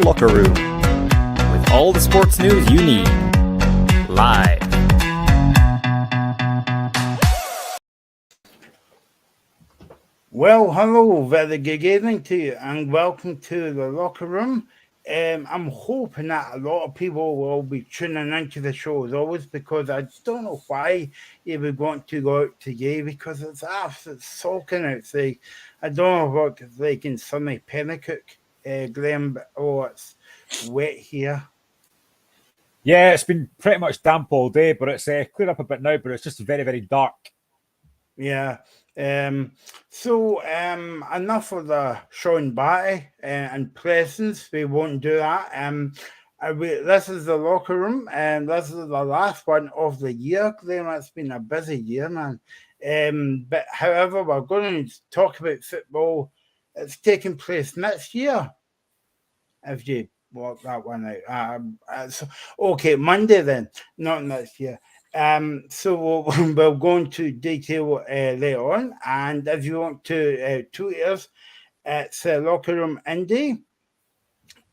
Locker Room, with all the sports news you need, live. Well, hello, very good evening to you, and welcome to the Locker Room. I'm hoping that a lot of people will be tuning into the show as always, because I just don't know why you would want to go out today, because it's absolutely soaking outside. I don't know what it's like in sunny Pennacook, Graham, but it's wet here. Yeah, it's been pretty much damp all day, but it's cleared up a bit now, but it's just very, very dark. Yeah. So enough of the Sean Batty and presents. We won't do that. This is the Locker Room, and this is the last one of the year. Graham, it's been a busy year, man. But however, we're going to talk about football. It's taking place next year. If you work that one out. Okay, Monday then, not next year. So we'll go into detail later on, and if you want to tweet us, it's Locker Room Indie.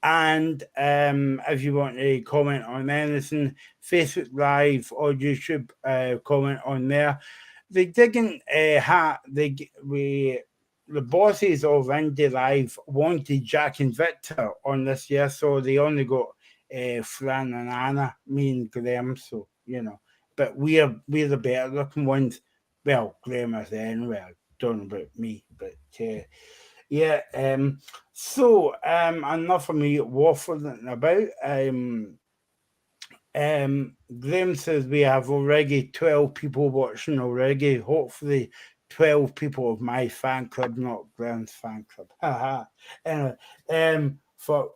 And if you want to comment on anything, Facebook Live or YouTube, comment on there. They didn't the bosses of Indie Live wanted Jack and Victor on this year, so they only got Fran and Anna, me and Graham. So but we're the better looking ones. Well, Graham is anyway. I don't know about me, but yeah. So enough of me waffling about. Graham says we have already 12 people watching already. Hopefully 12 people of my fan club, not Graham's fan club. Anyway, for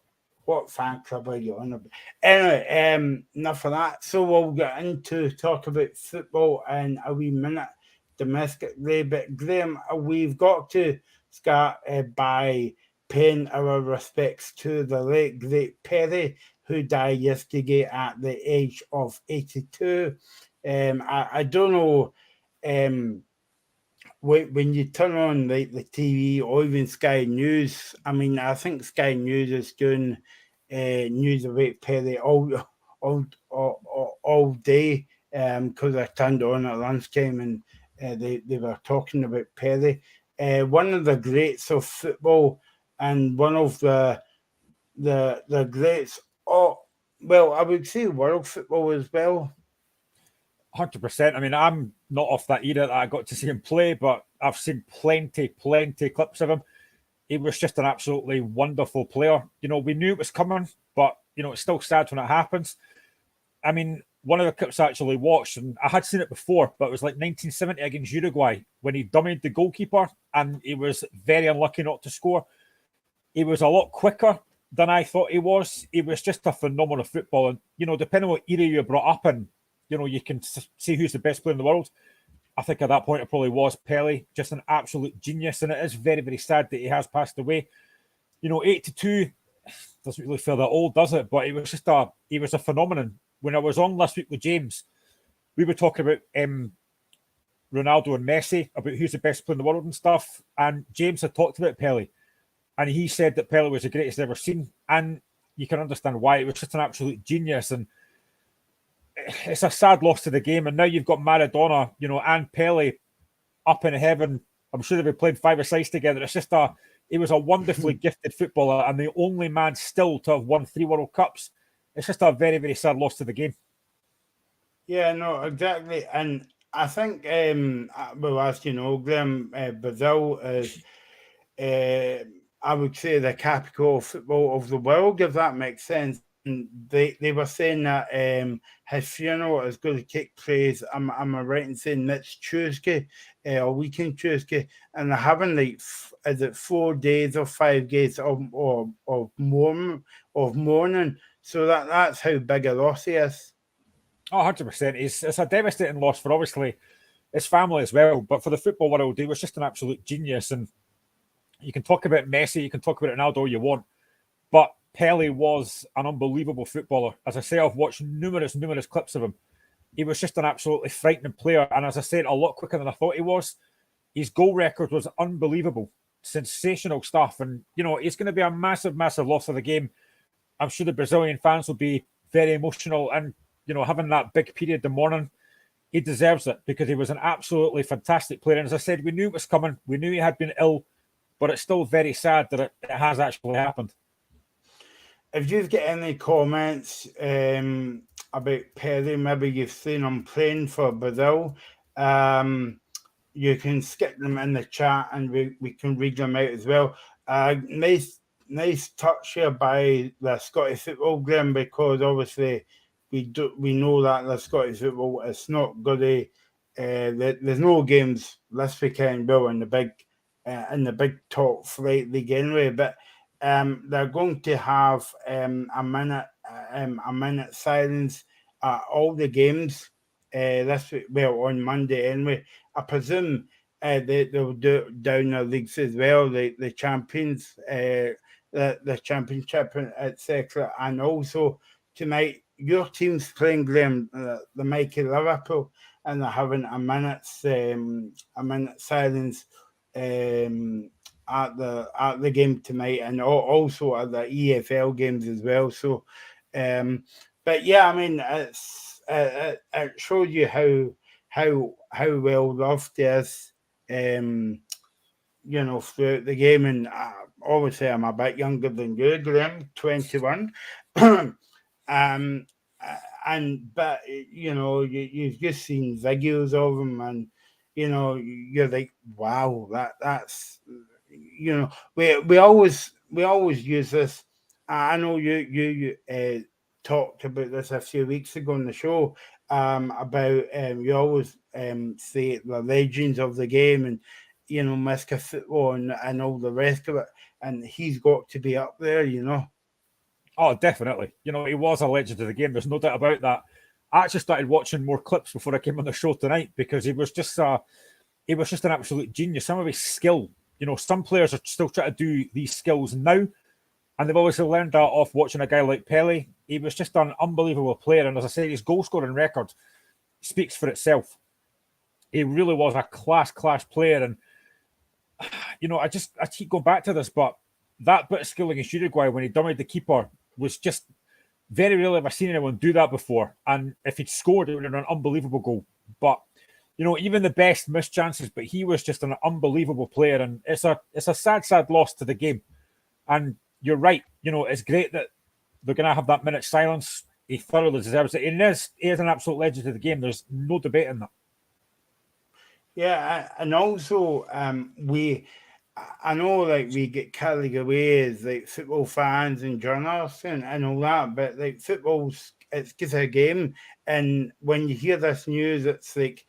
what fan club are you on about? Anyway, enough of that. So we'll get into talk about football in a wee minute domestically. But Graham, we've got to start by paying our respects to the late great Perry, who died yesterday at the age of 82. I don't know. When you turn on the TV or even Sky News, I mean, I think Sky News is doing news about Perry all day, because I turned on at lunchtime and they were talking about Perry, one of the greats of football and one of the greats. Well, I would say world football as well. 100%. I mean, I'm not off that era that I got to see him play, but I've seen plenty clips of him. He was just an absolutely wonderful player. We knew it was coming, but, it's still sad when it happens. I mean, one of the clips I actually watched, and I had seen it before, but it was like 1970 against Uruguay when he dummied the goalkeeper, and he was very unlucky not to score. He was a lot quicker than I thought he was. He was just a phenomenal footballer. And, depending on what era you're brought up in, you can see who's the best player in the world. I think at that point it probably was Pelé, just an absolute genius. And it is very, very sad that he has passed away. 82 doesn't really feel that old, does it? But he was a phenomenon. When I was on last week with James, we were talking about Ronaldo and Messi, about who's the best player in the world and stuff. And James had talked about Pelé. And he said that Pelé was the greatest ever seen. And you can understand why. It was just an absolute genius. And it's a sad loss to the game. And now you've got Maradona, and Pelé up in heaven. I'm sure they've been playing five-a-sides together. It's just he was a wonderfully gifted footballer and the only man still to have won 3 World Cups. It's just a very, very sad loss to the game. Yeah, no, exactly. And I think, well, as you know, Graham, Brazil is, I would say, the capital of football of the world, if that makes sense. And they were saying that his funeral is going to take place, am I right in saying next Tuesday, or weekend Tuesday, and they're having is it 4 days or 5 days of mourning. So that's how big a loss he is. 100%. It's a devastating loss for obviously his family as well, but for the football world, he was just an absolute genius. And you can talk about Messi, you can talk about Ronaldo all you want, but Pelé was an unbelievable footballer. As I say, I've watched numerous clips of him. He was just an absolutely frightening player. And as I said, a lot quicker than I thought he was. His goal record was unbelievable. Sensational stuff. And, it's going to be a massive, massive loss for the game. I'm sure the Brazilian fans will be very emotional, and having that big period in the morning, he deserves it because he was an absolutely fantastic player. And as I said, we knew it was coming. We knew he had been ill, but it's still very sad that it has actually happened. If you've got any comments about Perry, maybe you've seen him playing for Brazil, you can skip them in the chat and we can read them out as well. Nice touch here by the Scottish football game, because obviously we know that the Scottish football is not good. There's no games this weekend, Bill, in the big top flight league anyway, but they're going to have a minute silence at all the games this week. Well, on Monday anyway. I presume they'll do it down the leagues as well, the champions, the championship, etc. And also tonight, your team's playing Graham, the mighty Liverpool, and they're having a minute silence at the game tonight, and also at the EFL games as well. So, but yeah, I mean, it shows you how well loved he is, throughout the game. And obviously, I'm a bit younger than you, Graham, 21. But you've just seen videos of him, and you're like, wow, that's we always use this. I know you talked about this a few weeks ago on the show, about you always say the legends of the game, and Mr. Football and all the rest of it, and he's got to be up there. Oh, definitely. He was a legend of the game. There's no doubt about that. I actually started watching more clips before I came on the show tonight, because he was just an absolute genius. Some of his skill, some players are still trying to do these skills now, and they've obviously learned that off watching a guy like Pele. He was just an unbelievable player, and as I say, his goal scoring record speaks for itself. He really was a class player, and I keep going back to this, but that bit of skill against Uruguay when he dummied the keeper was just very rarely have I seen anyone do that before. And if he'd scored, it would have been an unbelievable goal. But even the best missed chances, but he was just an unbelievable player, and it's a sad loss to the game. And you're right, it's great that they're going to have that minute silence. He thoroughly deserves it. And he is an absolute legend of the game. There's no debate in that. Yeah, and also I know, like, we get carried away as like football fans and journalists and all that, but like it's just a game, and when you hear this news, it's like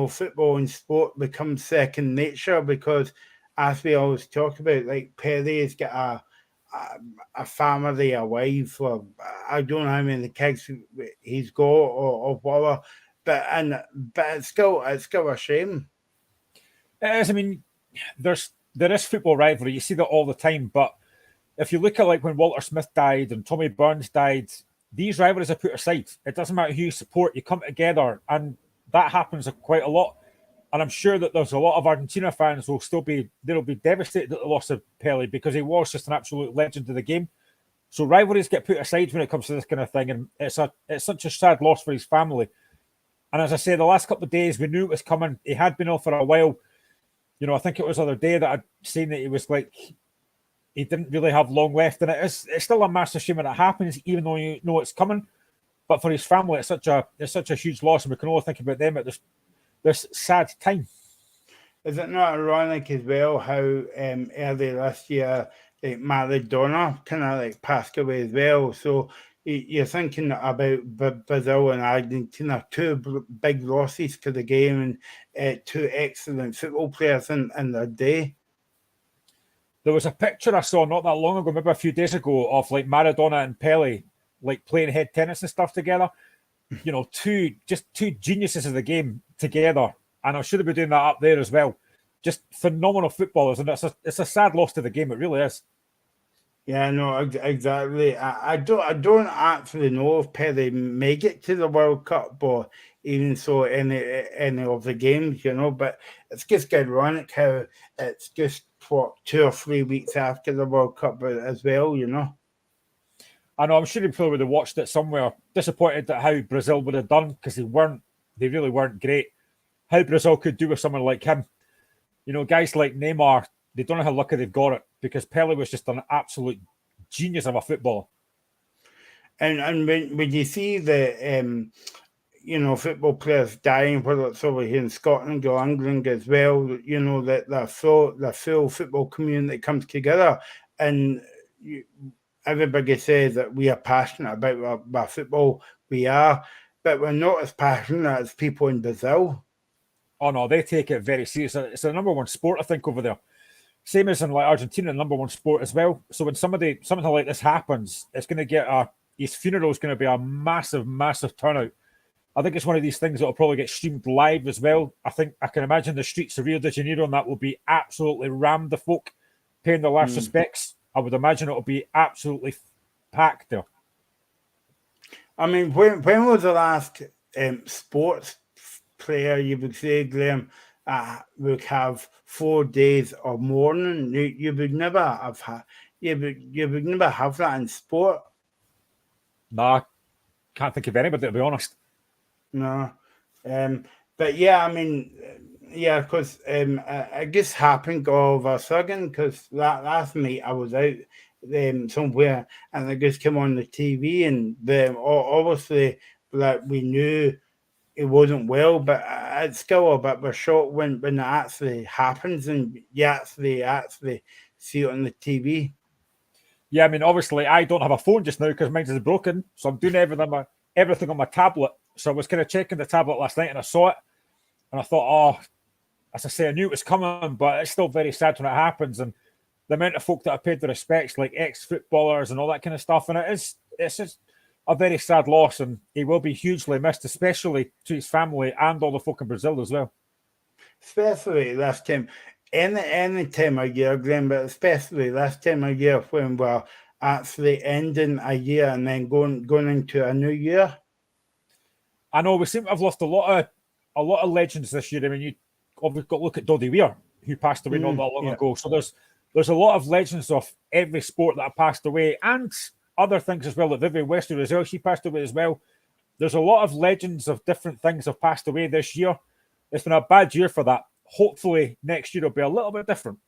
football and sport becomes second nature, because as we always talk about, like, Perry's got a family, a wife, or I don't know how many kids he's got or whatever, but it's still a shame. It is. I mean, there is football rivalry. You see that all the time. But if you look at, like, when Walter Smith died and Tommy Burns died, these rivalries are put aside. It doesn't matter who you support. You come together, and that happens quite a lot. And I'm sure that there's a lot of Argentina fans they'll be devastated at the loss of Pele, because he was just an absolute legend of the game. So rivalries get put aside when it comes to this kind of thing, and it's such a sad loss for his family. And as I say, the last couple of days, we knew it was coming. He had been ill for a while. I think it was the other day that I'd seen that he was like, he didn't really have long left. And it's still a massive shame when it happens, even though you know it's coming. But for his family, it's such a huge loss, and we can only think about them at this sad time. Is it not ironic as well how early last year, like, Maradona kind of like passed away as well? So you're thinking about Brazil and Argentina, two big losses to the game, and two excellent football players in their day. There was a picture I saw not that long ago, maybe a few days ago, of like Maradona and Pele, like, playing head tennis and stuff together. Two geniuses of the game together, and I should have been doing that up there as well. Just phenomenal footballers, and it's a sad loss to the game. It really is. Yeah, no, exactly. I don't actually know if Pele may get to the World Cup, or even so any of the games, but it's just ironic how it's just 2 or 3 weeks after the World Cup as well, I know, I'm sure he probably would have watched it somewhere. Disappointed at how Brazil would have done because they really weren't great. How Brazil could do with someone like him. You know, guys like Neymar, they don't know how lucky they've got it because Pele was just an absolute genius of a footballer. And when you see the football players dying, whether it's over here in Scotland or England as well, that the full football community comes together, and everybody says that we are passionate about our football. We are, but we're not as passionate as people in Brazil. Oh no, they take it very serious. It's the number one sport, I think, over there. Same as in like Argentina, the number one sport as well. So when something like this happens, it's going to get his funeral is going to be a massive, massive turnout. I think it's one of these things that will probably get streamed live as well. I can imagine the streets of Rio de Janeiro and that will be absolutely rammed the folk paying their last respects. I would imagine it will be absolutely packed there. I mean, when was the last sports player you would say, Graham, would have 4 days of mourning? You would never have had. You would never have that in sport. Nah, can't think of anybody, to be honest. No, but yeah, I mean, yeah, because it just happened all of a sudden. Because last night I was out somewhere, and it just came on the TV, and obviously, like, we knew it wasn't well, but it's still a bit of a shock when it actually happens and you actually see it on the TV. Yeah, I mean, obviously, I don't have a phone just now because mine is broken, so I'm doing everything on my tablet. So I was kind of checking the tablet last night and I saw it, and I thought, oh, as I say, I knew it was coming, but it's still very sad when it happens. And the amount of folk that have paid their respects, like ex-footballers and all that kind of stuff, and it's just a very sad loss, and he will be hugely missed, especially to his family and all the folk in Brazil as well. Especially this time, any time of year, Graham, but especially this time of year when we're actually ending a year and then going into a new year. I know we seem to have lost a lot of legends this year. I mean, we've got to look at Doddy Weir, who passed away not that long ago. So there's a lot of legends of every sport that have passed away, and other things as well. Like Vivian Westwood as well, she passed away as well. There's a lot of legends of different things have passed away this year. It's been a bad year for that. Hopefully next year will be a little bit different.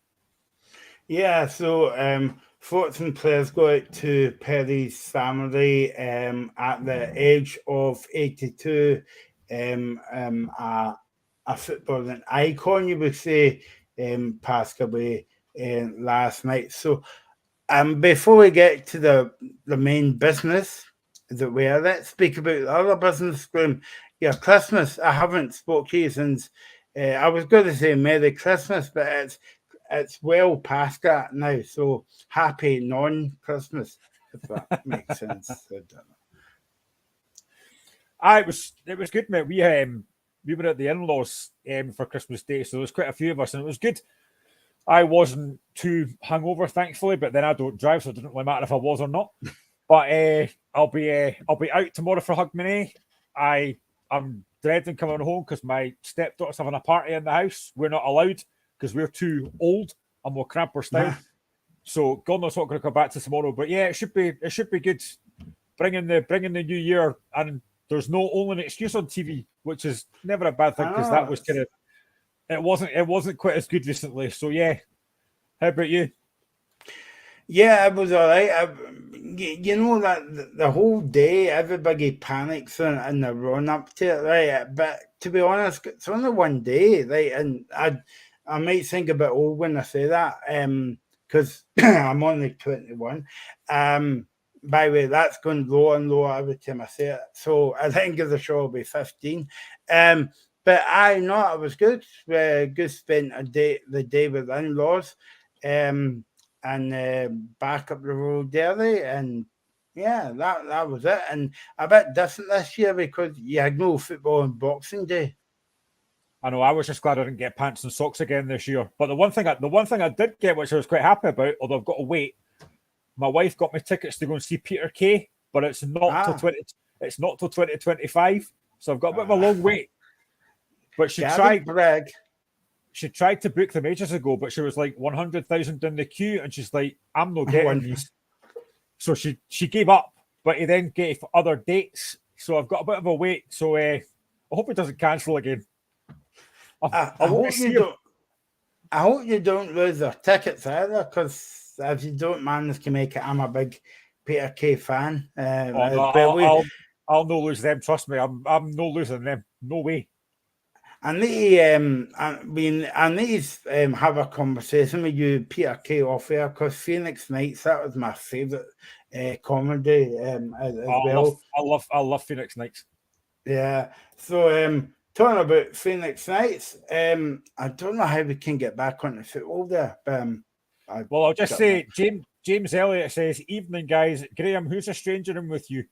Yeah, so thoughts and prayers go out to Perry's family at the age of 82. A footballing icon, you would say, passed away last night. So before we get to the main business that we are, let's speak about the other business. Yeah, Christmas. I haven't spoke to you since. I was going to say Merry Christmas, but it's well past that now. So happy non-Christmas, if that makes sense. I don't know. It was good, mate. We were at the in-laws for Christmas Day, so there was quite a few of us, and it was good. I wasn't too hungover, thankfully, but then I don't drive, so it doesn't really matter if I was or not. But I'll be out tomorrow for Hogmanay. I'm dreading coming home because my stepdaughter's having a party in the house. We're not allowed because we're too old and we'll cramp our style. So God knows what we're going to come back to tomorrow. But yeah, it should be good. Bringing the new year, and there's no Only an Excuse on TV, which is never a bad thing because that was kind of it wasn't quite as good recently. So yeah, how about you? Yeah, it was all right. You know that the whole day everybody panics in the run up to it, right? But to be honest, it's only one day, right? And I might think a bit old when I say that, because I'm only 21. By the way, that's going lower and lower every time I say it. So I think the show will be 15. But I know it was good. Good spent the day with in-laws. And back up the road there, and yeah, that was it. And a bit different this year because you had no football on Boxing Day. I know. I was just glad I didn't get pants and socks again this year. But the one thing I did get, which I was quite happy about, although I've got to wait, my wife got me tickets to go and see Peter Kay, but it's not till 2025. So I've got a bit of a long wait. But she tried to book them ages ago, but she was like 100,000 in the queue, and she's like, I'm not getting these. So she gave up, but he then gave other dates. So I've got a bit of a wait. So I hope he doesn't cancel again. I hope you don't. I hope you don't lose their tickets either, because if you don't manage to make it, I'm a big Peter Kay fan. I'll no lose them. Trust me, I'm no losing them. No way. I need to have a conversation with you, Peter Kay, off air, because Phoenix Nights, that was my favourite comedy as well. I love Phoenix Nights. Yeah. So talking about Phoenix Nights, I don't know how we can get back onto football there. But, I'll just say, James Elliott says, "Evening, guys. Graham, who's a stranger in with you?"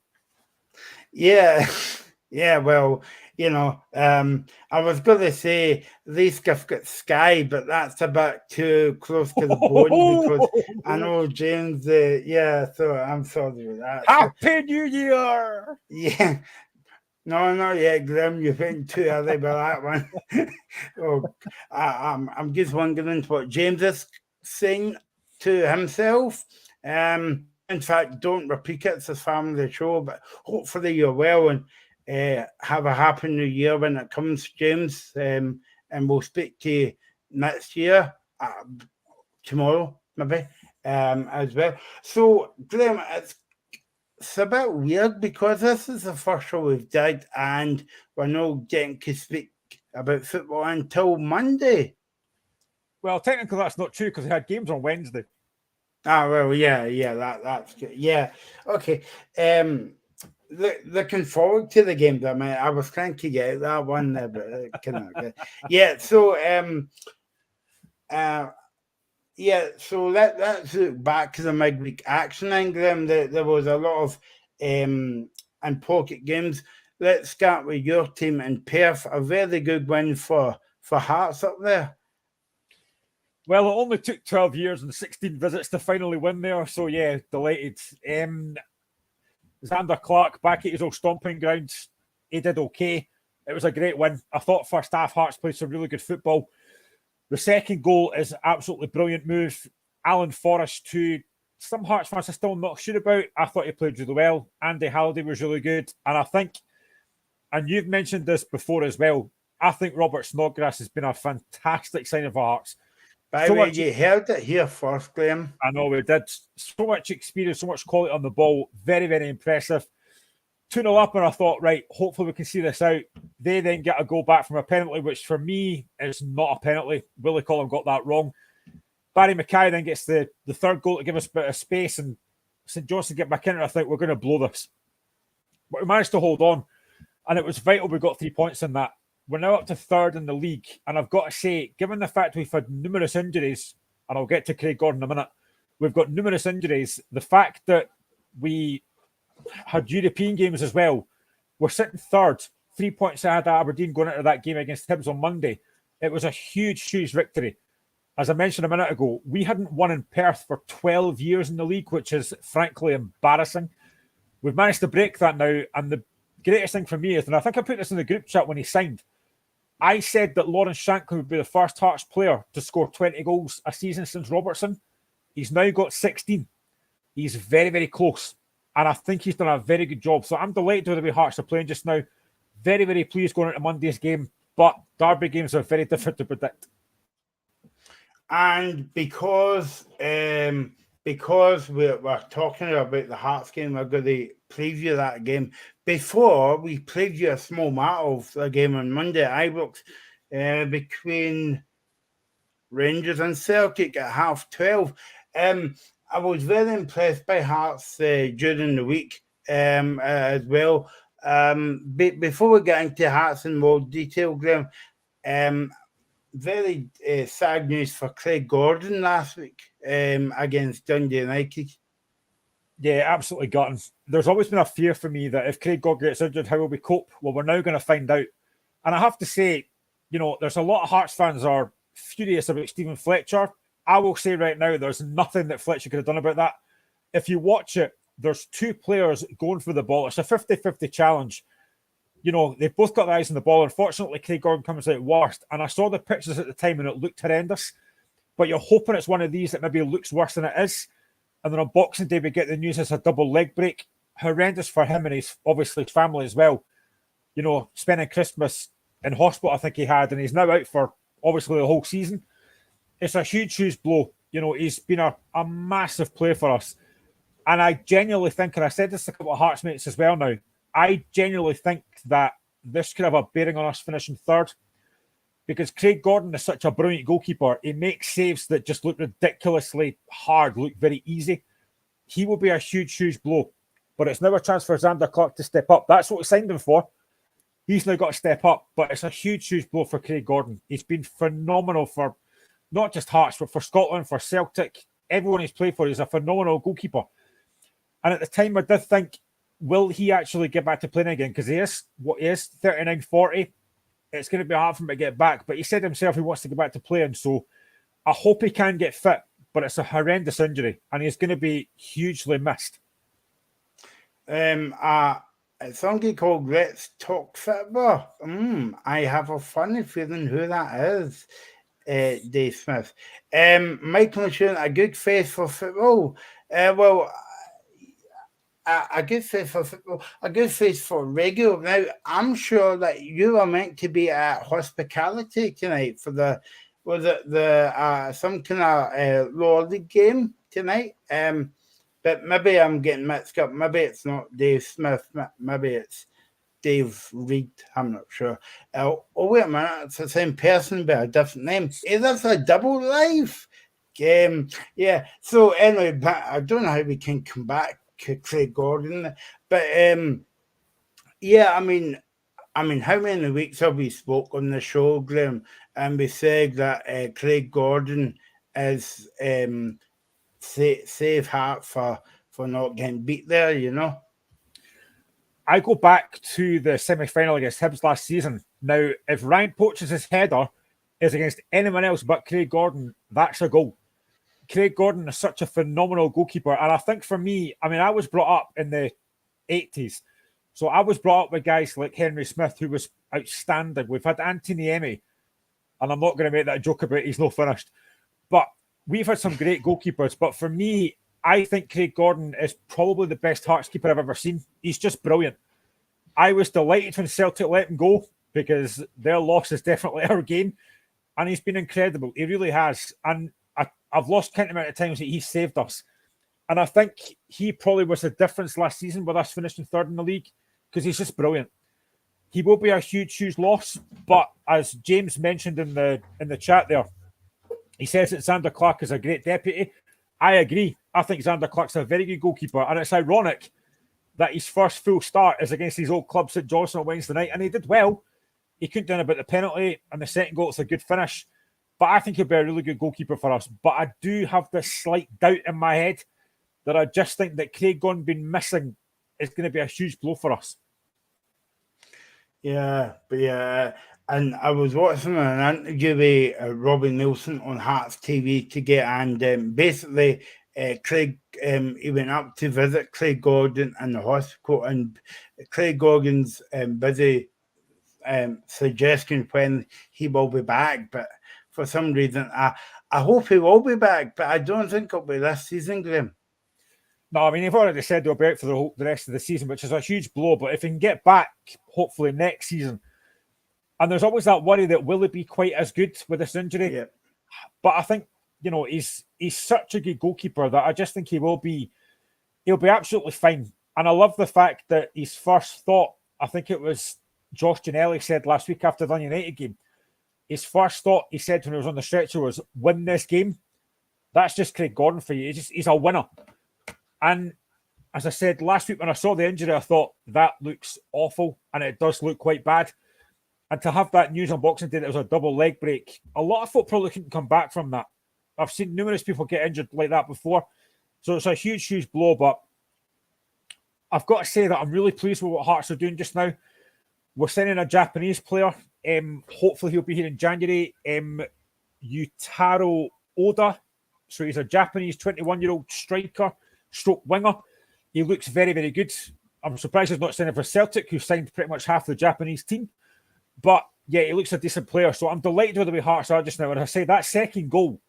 Yeah. Yeah, well, I was going to say these have got Sky, but that's a bit too close to the bone because I know James, so I'm sorry with that. Happy New Year! Yeah. No, not yet, Graham. You've been too early by that one. I'm just wondering what James is saying to himself. In fact, don't repeat it. It's a family show, but hopefully you're well and have a happy new year when it comes, James. And we'll speak to you next year, tomorrow, maybe, as well. So, Graham, it's a bit weird because this is the first show we've did, and we're not getting to speak about football until Monday. Well, technically that's not true because we had games on Wednesday. Well, that's good. Yeah, okay. Looking forward to the game. I was trying to get that one, but yeah. So So let's look back to the midweek action. Ingram, there was a lot of important games. Let's start with your team in Perth. A very good win for Hearts up there. Well, it only took 12 years and 16 visits to finally win there. So, yeah, delighted. Xander Clark back at his old stomping grounds. He did okay. It was a great win. I thought first half Hearts played some really good football. The second goal is an absolutely brilliant move. Alan Forrest, who some Hearts fans are still not sure about. I thought he played really well. Andy Halliday was really good. And I think, and you've mentioned this before as well, I think Robert Snodgrass has been a fantastic signing for Hearts. By the way, you heard it here first, Graham. I know we did. So much experience, so much quality on the ball. Very, very impressive. 2-0 up, and I thought, right, hopefully we can see this out. They then get a goal back from a penalty, which for me is not a penalty. Willie Collum got that wrong. Barry Mackay then gets the third goal to give us a bit of space, and St Johnstone get back in, and I think we're going to blow this. But we managed to hold on, and it was vital we got 3 points in that. We're now up to third in the league, and I've got to say, given the fact we've had numerous injuries, and I'll get to Craig Gordon in a minute, we've got numerous injuries. The fact that we had European games as well, we're sitting third, 3 points ahead of Aberdeen going into that game against Hibs on Monday. It was a huge, huge victory. As I mentioned a minute ago, we hadn't won in Perth for 12 years in the league, which is frankly embarrassing. We've managed to break that now, and the greatest thing for me is, and I think I put this in the group chat when he signed, I said that Lawrence Shankland would be the first Hearts player to score 20 goals a season since Robertson. He's now got 16. He's very, very close. And I think he's done a very good job. So I'm delighted with the way Hearts are playing just now. Very, very pleased going into Monday's game. But derby games are very different to predict. And because we're talking about the Hearts game, we're going to preview that game. Before we preview a small matter of the game on Monday at Ibrox between Rangers and Celtic at 12:30. I was very impressed by Hearts during the week as well. Before we get into Hearts in more detail, Graham, very sad news for Craig Gordon last week against Dundee United. Yeah, absolutely gutting. There's always been a fear for me that if Craig Gordon gets injured, how will we cope? Well, we're now going to find out. And I have to say, there's a lot of Hearts fans are furious about Stephen Fletcher. I will say right now, there's nothing that Fletcher could have done about that. If you watch it, there's two players going for the ball. It's a 50-50 challenge. They've both got their eyes on the ball. Unfortunately, Craig Gordon comes out worst. And I saw the pictures at the time and it looked horrendous. But you're hoping it's one of these that maybe looks worse than it is. And then on Boxing Day, we get the news it's a double leg break. horrendous for him and his obviously his family as well. You know, spending Christmas in hospital, I think he had, and he's now out for obviously the whole season. It's a huge blow. You know, he's been a massive player for us. And I genuinely think, and I said this to a couple of Hearts mates as well now, I genuinely think that this could have a bearing on us finishing third, because Craig Gordon is such a brilliant goalkeeper. He makes saves that just look ridiculously hard, look very easy. He will be a huge blow. But it's now a chance for Xander Clark to step up. That's what we signed him for. He's now got to step up. But it's a huge blow for Craig Gordon. He's been phenomenal for not just Hearts, but for Scotland, for Celtic. Everyone he's played for, he's a phenomenal goalkeeper. And at the time, I did think, will he actually get back to playing again? Because he is 39, 40. It's going to be hard for him to get back. But he said himself he wants to get back to playing. So I hope he can get fit. But it's a horrendous injury. And he's going to be hugely missed. A song called Let's Talk Football. I have a funny feeling who that is. Dave Smith. Michael McShane, a good face for football. A good face for football, a good face for regular. Now, I'm sure that you are meant to be at hospitality tonight for the some kind of lower league game tonight. But maybe I'm getting mixed up. Maybe it's not Dave Smith. Maybe it's Dave Reed. I'm not sure. Wait a minute. It's the same person but a different name. Hey, that's a double life. Yeah. So anyway, I don't know how we can come back to Craig Gordon. But yeah, I mean, how many weeks have we spoke on the show, Graham? And we said that Craig Gordon is save Heart for not getting beat there, you know? I go back to the semi-final against Hibs last season. Now, if Ryan Poach's header is against anyone else but Craig Gordon, that's a goal. Craig Gordon is such a phenomenal goalkeeper. And I think for me, I mean, I was brought up in the 80s. So I was brought up with guys like Henry Smith, who was outstanding. We've had Anthony Emmy, and I'm not going to make that a joke about he's not finished. But we've had some great goalkeepers. But for me, I think Craig Gordon is probably the best Hearts keeper I've ever seen. He's just brilliant. I was delighted when Celtic let him go because their loss is definitely our gain. And he's been incredible. He really has. And I've lost count amount of times that he saved us. And I think he probably was the difference last season with us finishing third in the league because he's just brilliant. He will be a huge loss. But as James mentioned in the chat there, he says that Xander Clark is a great deputy. I agree. I think Xander Clark's a very good goalkeeper. And it's ironic that his first full start is against his old club, St Johnstone, on Wednesday night. And he did well. He couldn't do anything about the penalty. And the second goal, it's a good finish. But I think he'll be a really good goalkeeper for us. But I do have this slight doubt in my head that I just think that Craig Gordon being missing is going to be a huge blow for us. Yeah, and I was watching an interview with Robbie Nielsen on Hearts TV to get, and basically Craig, he went up to visit Craig Gordon in the hospital, and Craig Gordon's busy suggesting when he will be back, but for some reason, I hope he will be back, but I don't think it'll be this season, Graham. No, I mean, they've already said they'll be out for the rest of the season, which is a huge blow. But if he can get back, hopefully next season, and there's always that worry that will it be quite as good with this injury? Yeah. But I think, you know, he's such a good goalkeeper that I just think he'll be absolutely fine. And I love the fact that his first thought, I think it was Josh Ginnelly said last week after the United game, his first thought he said when he was on the stretcher was, win this game. That's just Craig Gordon for you. He's a winner. And as I said last week, when I saw the injury, I thought that looks awful, and it does look quite bad. And to have that news on Boxing Day that it was a double leg break, a lot of folk probably couldn't come back from that. I've seen numerous people get injured like that before. So it's a huge blow. But I've got to say that I'm really pleased with what Hearts are doing just now. We're sending a Japanese player. Hopefully he'll be here in January. Yutaro Oda. So he's a Japanese 21-year-old striker, stroke winger. He looks very, very good. I'm surprised he's not signing for Celtic, who signed pretty much half the Japanese team. But yeah, he looks a decent player. So I'm delighted with the way Hearts are just now. And I say that second goal,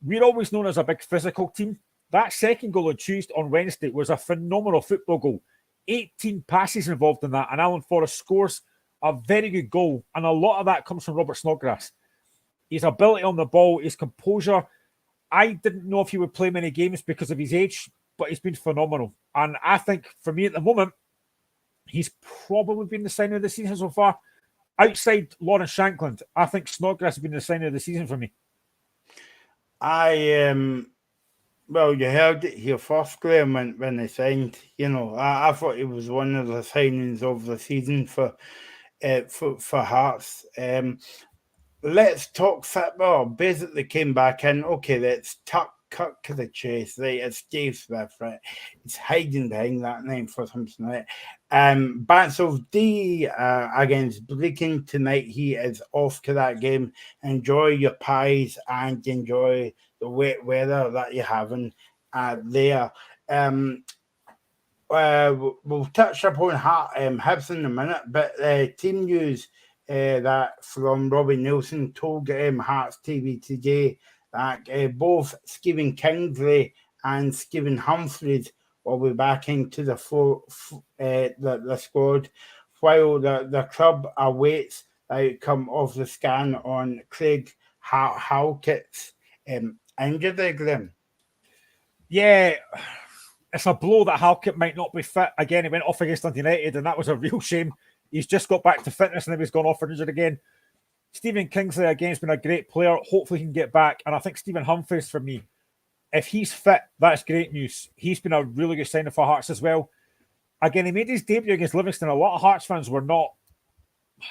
we're always known as a big physical team. that second goal on Wednesday was a phenomenal football goal. 18 passes involved in that, and Alan Forrest scores a very good goal, and a lot of that comes from Robert Snodgrass. His ability on the ball, his composure. I didn't know if he would play many games because of his age, but he's been phenomenal. And I think, for me at the moment, he's probably been the signing of the season so far. Outside Lawrence Shankland, I think Snodgrass has been the signing of the season for me. Well, you heard it here first, Graham, when they signed. I thought he was one of the signings of the season for Hearts. Let's talk football. Basically came back in. Okay, let's cut to the chase. Right, it's Dave Smith, right? It's hiding behind that name for something like that. Bansov D against Bleaking tonight. He is off to that game. Enjoy your pies and enjoy the wet weather that you're having there. We'll touch upon Hibs in a minute, but team news that from Robbie Nelson told Hearts TV today that both Stephen Kingsley and Stephen Humphries will be back into the squad, while the club awaits the outcome of the scan on Craig Halkett's injury, Glenn. Yeah, it's a blow that Halkett might not be fit. Again, he went off against United, and that was a real shame. He's just got back to fitness, and then he's gone off for injured again. Stephen Kingsley, again, has been a great player. Hopefully he can get back. And I think Stephen Humphries, for me, if he's fit, that's great news. He's been a really good signing for Hearts as well. Again, he made his debut against Livingston. A lot of Hearts fans were not...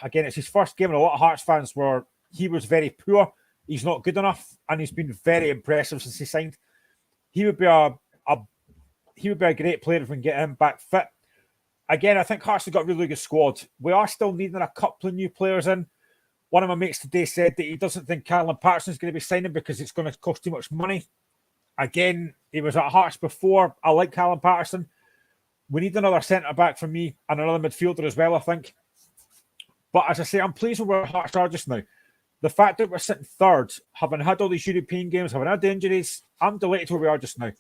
Again, it's his first game, and a lot of Hearts fans were... He was very poor. He's not good enough, and he's been very impressive since he signed. He would be a great player if we can get him back fit. Again, I think Hearts have got a really good squad. We are still needing a couple of new players in. One of my mates today said that he doesn't think Callum Patterson is going to be signing because it's going to cost too much money. Again, he was at Hearts before. I like Callum Patterson. We need another centre-back for me and another midfielder as well, I think. But as I say, I'm pleased with where Hearts are just now. The fact that we're sitting third, having had all these European games, having had the injuries, I'm delighted where we are just now.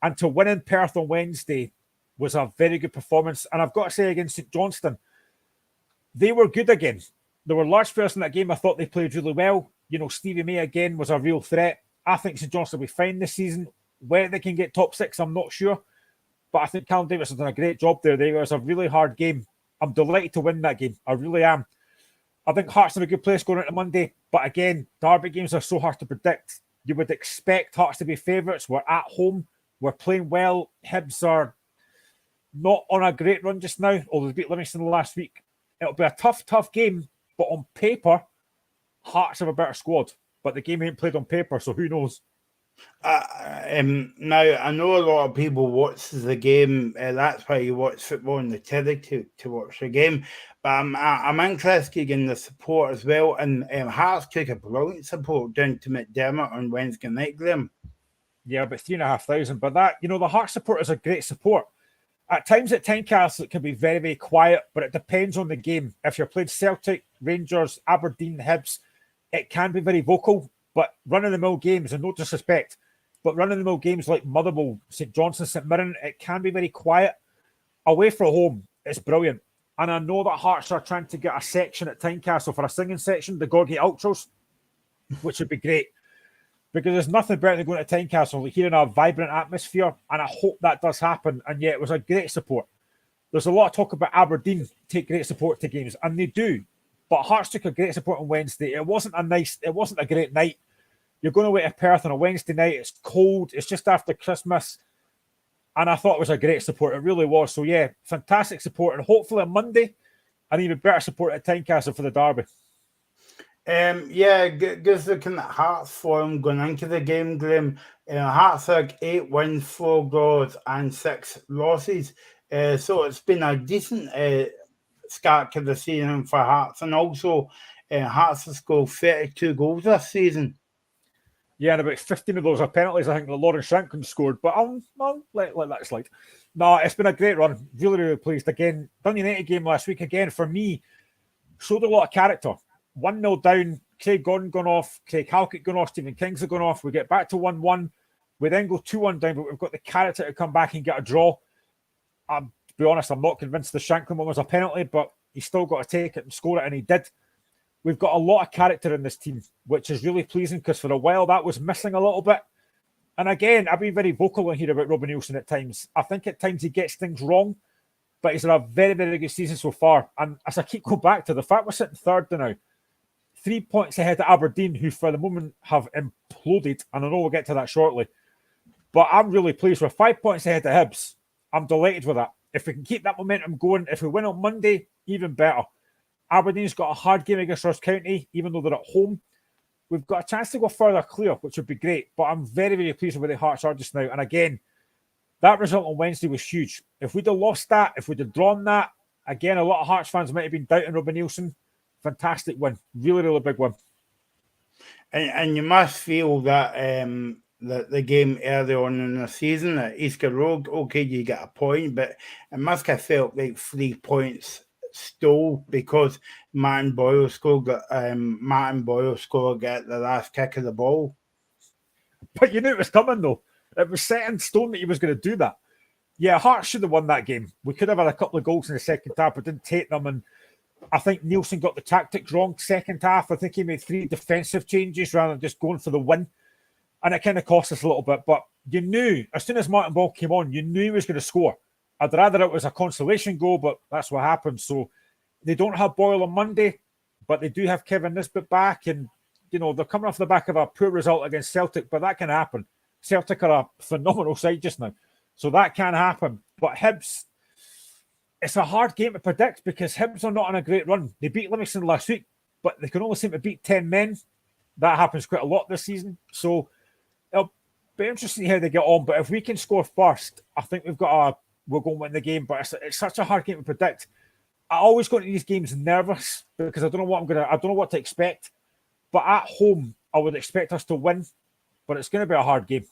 And to win in Perth on Wednesday was a very good performance. And I've got to say, against St Johnstone, they were good again. There were large players in that game. I thought they played really well. Stevie May again was a real threat. I think St Johnstone will be fine this season. Whether they can get top six, I'm not sure. But I think Callum Davis has done a great job there. It was a really hard game. I'm delighted to win that game. I really am. I think Hearts are in a good place going into Monday. But again, derby games are so hard to predict. You would expect Hearts to be favourites. We're at home. We're playing well. Hibs are not on a great run just now, although they beat Livingston last week. It'll be a tough game. But on paper, Hearts have a better squad. But the game ain't played on paper, so who knows? Now, I know a lot of people watch the game. That's why you watch football on the telly to watch the game. But I'm interested in the support as well. And Hearts took a brilliant support down to McDermott on Wednesday night, Graham. Yeah, about 3,500. But that, the Hearts support is a great support. At times at Tynecastle, it can be very, very quiet, but it depends on the game. If you're playing Celtic, Rangers, Aberdeen, Hibs, it can be very vocal. But run-of-the-mill games, and no disrespect, but run-of-the-mill games like Motherwell, St Johnstone, St Mirren, it can be very quiet. Away from home, it's brilliant. And I know that Hearts are trying to get a section at Tynecastle for a singing section, the Gorgie Ultras, which would be great. Because there's nothing better than going to Tynecastle, like hearing a vibrant atmosphere, and I hope that does happen. And yeah, it was a great support. There's a lot of talk about Aberdeen take great support to games, and they do. But Hearts took a great support on Wednesday. It wasn't a great night. You're going away to Perth on a Wednesday night. It's cold. It's just after Christmas. And I thought it was a great support. It really was. So yeah, fantastic support. And hopefully on Monday, an even better support at Tynecastle for the derby. Just looking at Hearts form going into the game, Graham. Hearts had 8 wins, 4 draws, and 6 losses. So it's been a decent start to the season for Hearts, and also Hearts have scored 32 goals this season. Yeah, and about 15 of those are penalties, I think, that Lawrence Shankland scored. But I'll let that slide. No, it's been a great run. Really, really pleased. Again, done United game last week. Again, for me, showed a lot of character. 1-0 down, Craig Gordon gone off, Craig Halkett gone off, Stephen Kingsley gone off. We get back to 1-1. We then go 2-1 down, but we've got the character to come back and get a draw. To be honest, I'm not convinced the Shankland one was a penalty, but he still got to take it and score it, and he did. We've got a lot of character in this team, which is really pleasing because for a while that was missing a little bit. And again, I've been very vocal in here about Robbie Neilson at times. I think at times he gets things wrong, but he's had a very, very good season so far. And as I keep going back to the fact we're sitting third now, 3 points ahead of Aberdeen, who for the moment have imploded, and I know we'll get to that shortly. But I'm really pleased. We're 5 points ahead of Hibs. I'm delighted with that. If we can keep that momentum going, if we win on Monday, even better. Aberdeen's got a hard game against Ross County, even though they're at home. We've got a chance to go further clear, which would be great. But I'm very, very pleased with where the Hearts are just now. And again, that result on Wednesday was huge. If we'd have lost that, if we'd have drawn that, again, a lot of Hearts fans might have been doubting Robbie Neilson. Fantastic win. Really, really big win. And you must feel that the game early on in the season at Easter Road, okay, you get a point, but it must have felt like 3 points stole because Martin Boyle scored get the last kick of the ball. But you knew it was coming, though. It was set in stone that he was going to do that. Yeah, Hearts should have won that game. We could have had a couple of goals in the second half, but didn't take them. And I think Neilson got the tactics wrong second half. I think he made 3 defensive changes rather than just going for the win. And it kind of cost us a little bit. But you knew, as soon as Martin Ball came on, you knew he was going to score. I'd rather it was a consolation goal, but that's what happened. So they don't have Boyle on Monday, but they do have Kevin Nisbet back. And, you know, they're coming off the back of a poor result against Celtic, but that can happen. Celtic are a phenomenal side just now. So that can happen. But Hibs, it's a hard game to predict because Hibs are not on a great run. They beat Livingston last week, but they can only seem to beat 10 men. That happens quite a lot this season. So it'll be interesting to see how they get on. But if we can score first, I think we're going to win the game. But it's such a hard game to predict. I always go into these games nervous because I don't know what to expect. But at home, I would expect us to win. But it's going to be a hard game.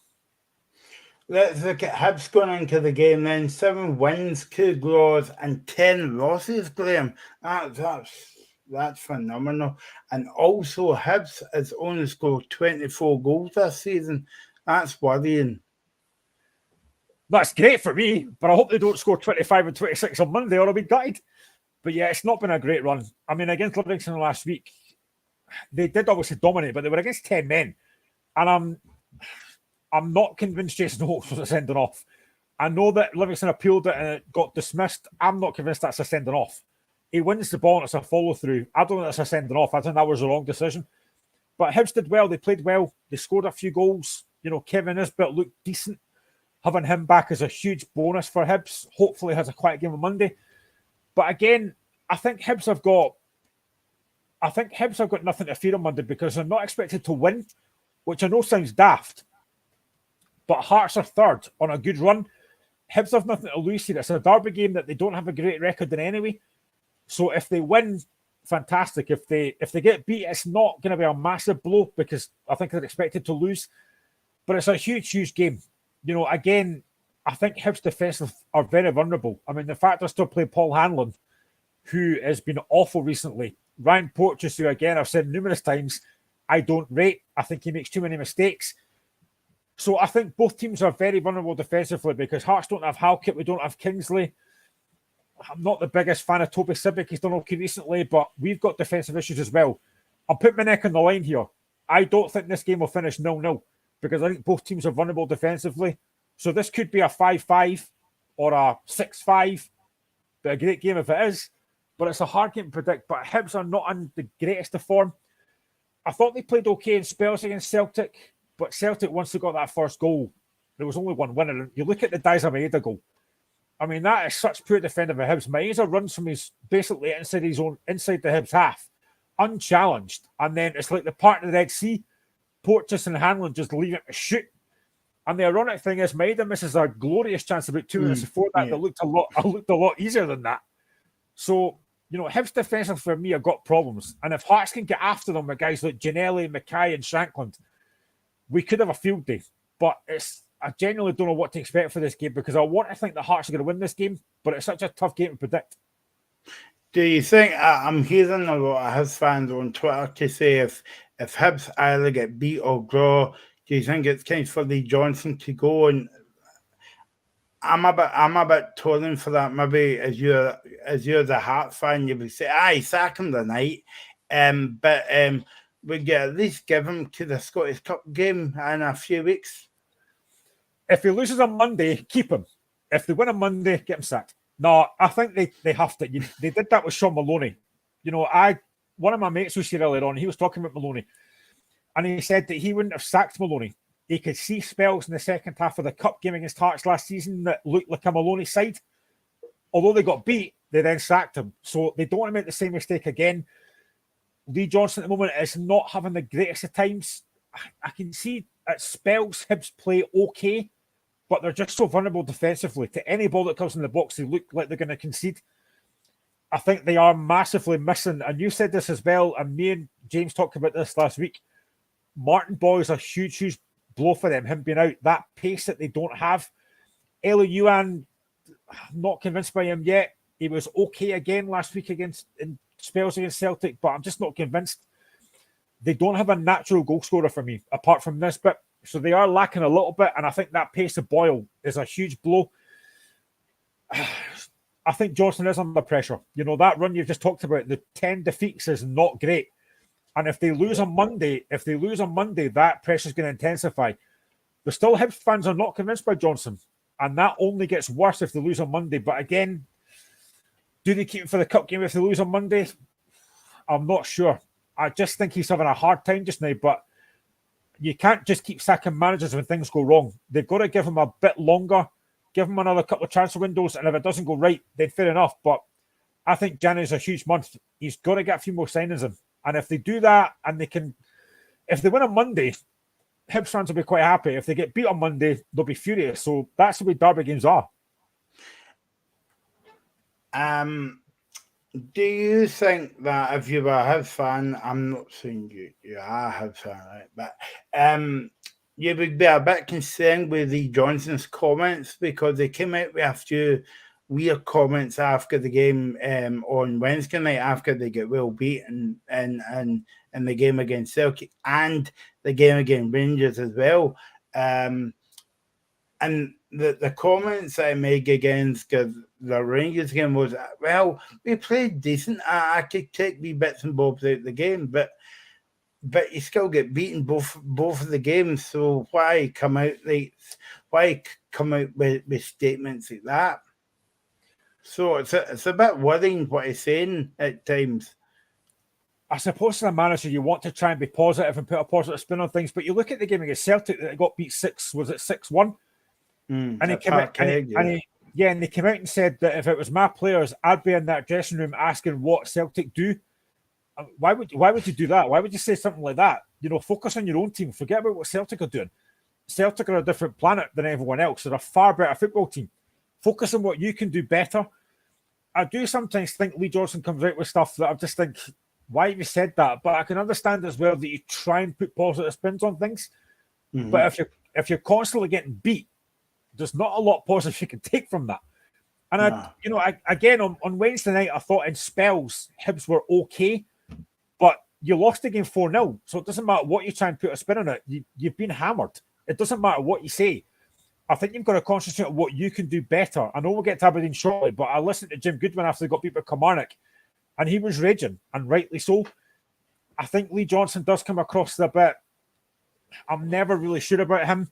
Let's look at Hibs going into the game then. 7 wins, 2 draws, and 10 losses, Graham. That's phenomenal. And also, Hibs has only scored 24 goals this season. That's worrying. That's great for me, but I hope they don't score 25 and 26 on Monday or I'll be gutted. But yeah, it's not been a great run. I mean, against Livingston last week, they did obviously dominate, but they were against 10 men. And I'm not convinced Jason Hawkes was a sending off. I know that Livingston appealed it and it got dismissed. I'm not convinced that's a sending off. He wins the ball and it's a follow through. I don't think that's a sending off. I think that was the wrong decision. But Hibs did well. They played well. They scored a few goals. You know, Kevin Nisbet looked decent. Having him back is a huge bonus for Hibs. Hopefully has a quiet game on Monday. But again, I think Hibs have got nothing to fear on Monday because they're not expected to win, which I know sounds daft. But Hearts are third on a good run. Hibs have nothing to lose here. It's a derby game that they don't have a great record in anyway. So if they win, fantastic. If they get beat, it's not going to be a massive blow because I think they're expected to lose. But it's a huge, huge game. You know, again, I think Hibs defensive are very vulnerable. I mean, the fact they're still playing Paul Hanlon, who has been awful recently. Ryan Porteous, who again I've said numerous times, I don't rate. I think he makes too many mistakes. So I think both teams are very vulnerable defensively because Hearts don't have Halkett, we don't have Kingsley. I'm not the biggest fan of Toby Sibbick. He's done okay recently, but we've got defensive issues as well. I'll put my neck on the line here. I don't think this game will finish 0-0 because I think both teams are vulnerable defensively. So this could be a 5-5 or a 6-5. But a great game if it is. But it's a hard game to predict. But Hibs are not in the greatest of form. I thought they played okay in spells against Celtic. But Celtic, once they got that first goal, there was only one winner. You look at the Diza Maeda goal. I mean, that is such poor defending by Hibs. Maeda runs from his basically inside the Hibs half, unchallenged. And then it's like the part of the Red Sea. Porteous and Hanlon just leave it to shoot. And the ironic thing is, Maeda misses a glorious chance about 2 minutes before that. Yeah. That looked a lot easier than that. So, you know, Hibs defensive for me have got problems. And if Hearts can get after them with guys like Ginnelly, Mackay and Shankland, we could have a field day. But I genuinely don't know what to expect for this game because I want to think the Hearts are going to win this game, but it's such a tough game to predict. Do you think, I'm hearing a lot of Hibs fans on Twitter to say if Hibs either get beat or draw, do you think it's time for Lee Johnson to go? And I'm a bit torn for that. Maybe as you're the Hearts fan, you would say, "Aye, sack him tonight," but we get at least give him to the Scottish Cup game in a few weeks. If he loses on Monday, keep him. If they win on Monday, get him sacked. No, I think they have to. They did that with Sean Maloney. One of my mates was here earlier on. He was talking about Maloney, and he said that he wouldn't have sacked Maloney. He could see spells in the second half of the cup game against Hearts last season that looked like a Maloney side. Although they got beat, they then sacked him. So they don't want to make the same mistake again. Lee Johnson at the moment is not having the greatest of times. I can see at spells Hibs play okay, but they're just so vulnerable defensively. To any ball that comes in the box, they look like they're going to concede. I think they are massively missing, and you said this as well, and me and James talked about this last week. Martin Boy is a huge blow for them, him being out. That pace that they don't have. Elo Yuan, not convinced by him yet. He was okay again last week in spells against Celtic, but I'm just not convinced. They don't have a natural goal scorer for me, apart from this bit. So they are lacking a little bit, and I think that pace of Boyle is a huge blow. I think Johnson is under pressure. That run you've just talked about, the 10 defeats is not great. And if they lose on Monday, that pressure is going to intensify. But still, Hibs fans are not convinced by Johnson. And that only gets worse if they lose on Monday. But again, do they keep him for the cup game if they lose on Monday? I'm not sure. I just think he's having a hard time just now. But you can't just keep sacking managers when things go wrong. They've got to give him a bit longer, give him another couple of transfer windows. And if it doesn't go right, then fair enough. But I think January is a huge month. He's got to get a few more signings in. And if they do that, and if they win on Monday, Hibs fans will be quite happy. If they get beat on Monday, they'll be furious. So that's the way derby games are. Do you think that if you were a Hibs fan, I'm not saying you are a Hibs fan, right? But you would be a bit concerned with Lee Johnson's comments because they came out with a few weird comments after the game on Wednesday night after they get well beaten in the game against Celtic and the game against Rangers as well. And the comments I made against the Rangers game was, well, we played decent. I could take wee bits and bobs out of the game, but you still get beaten both of the games. So why come out with statements like that? So it's a bit worrying what he's saying at times. I suppose as a manager, you want to try and be positive and put a positive spin on things, but you look at the game against Celtic that got beat 6-1? And he came out, and he came out and said that if it was my players, I'd be in that dressing room asking what Celtic do. Why would you do that? Why would you say something like that? Focus on your own team. Forget about what Celtic are doing. Celtic are a different planet than everyone else. They're a far better football team. Focus on what you can do better. I do sometimes think Lee Johnson comes out with stuff that I just think, why have you said that? But I can understand as well that you try and put positive spins on things. Mm-hmm. But if you're constantly getting beat, there's not a lot positive you can take from that. And again on Wednesday night, I thought in spells Hibs were okay, but you lost the game 4-0. So it doesn't matter what you try and put a spin on it. You've been hammered. It doesn't matter what you say. I think you've got to concentrate on what you can do better. I know we'll get to Aberdeen shortly, but I listened to Jim Goodwin after they got beat by Kilmarnock, and he was raging, and rightly so. I think Lee Johnson does come across a bit. I'm never really sure about him.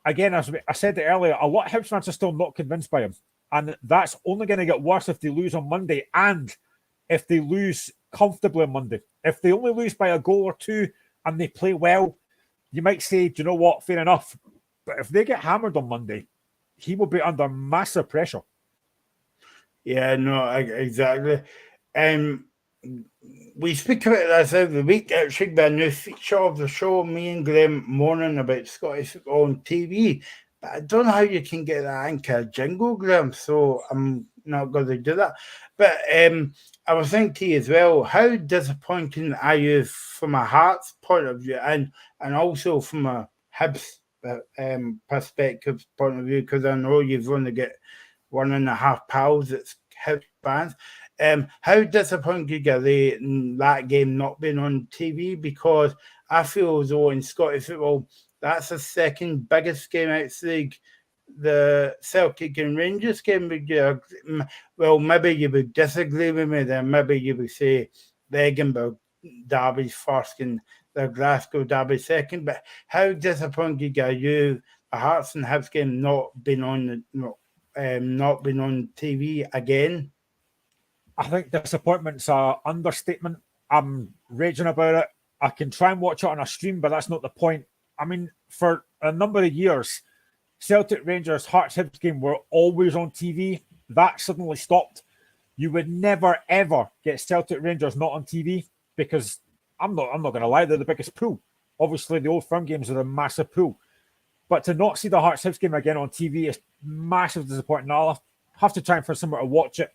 Again, as I said it earlier, a lot of Hibs fans are still not convinced by him. And that's only going to get worse if they lose on Monday and if they lose comfortably on Monday. If they only lose by a goal or two and they play well, you might say, do you know what, fair enough. But if they get hammered on Monday, he will be under massive pressure. Yeah, no, exactly. We speak about this every week. It should be a new feature of the show, me and Graham moaning about Scottish football on TV. But I don't know how you can get that into a jingle, Graham, so I'm not going to do that. But I was thinking to you as well, how disappointing are you from a Hearts point of view and also from a Hibs perspective point of view, because I know you've only got 1.5 pals that's Hibs fans. How disappointed are they in that game not being on TV? Because I feel as though in Scottish football, that's the second biggest game outside the Celtic and Rangers game. Would you, well, maybe you would disagree with me then. Maybe you would say the Edinburgh Derby's first and the Glasgow Derby second. But how disappointed are you? The Hearts and Hibs game not been on TV again. I think disappointment's an understatement. I'm raging about it. I can try and watch it on a stream, but that's not the point. I mean, for a number of years, Celtic Rangers Hearts Hibs game were always on TV. That suddenly stopped. You would never ever get Celtic Rangers not on TV because I'm not going to lie, they're the biggest pool. Obviously, the Old Firm games are a massive pool, but to not see the Hearts Hibs game again on TV is massive disappointing. I'll have to try and find somewhere to watch it.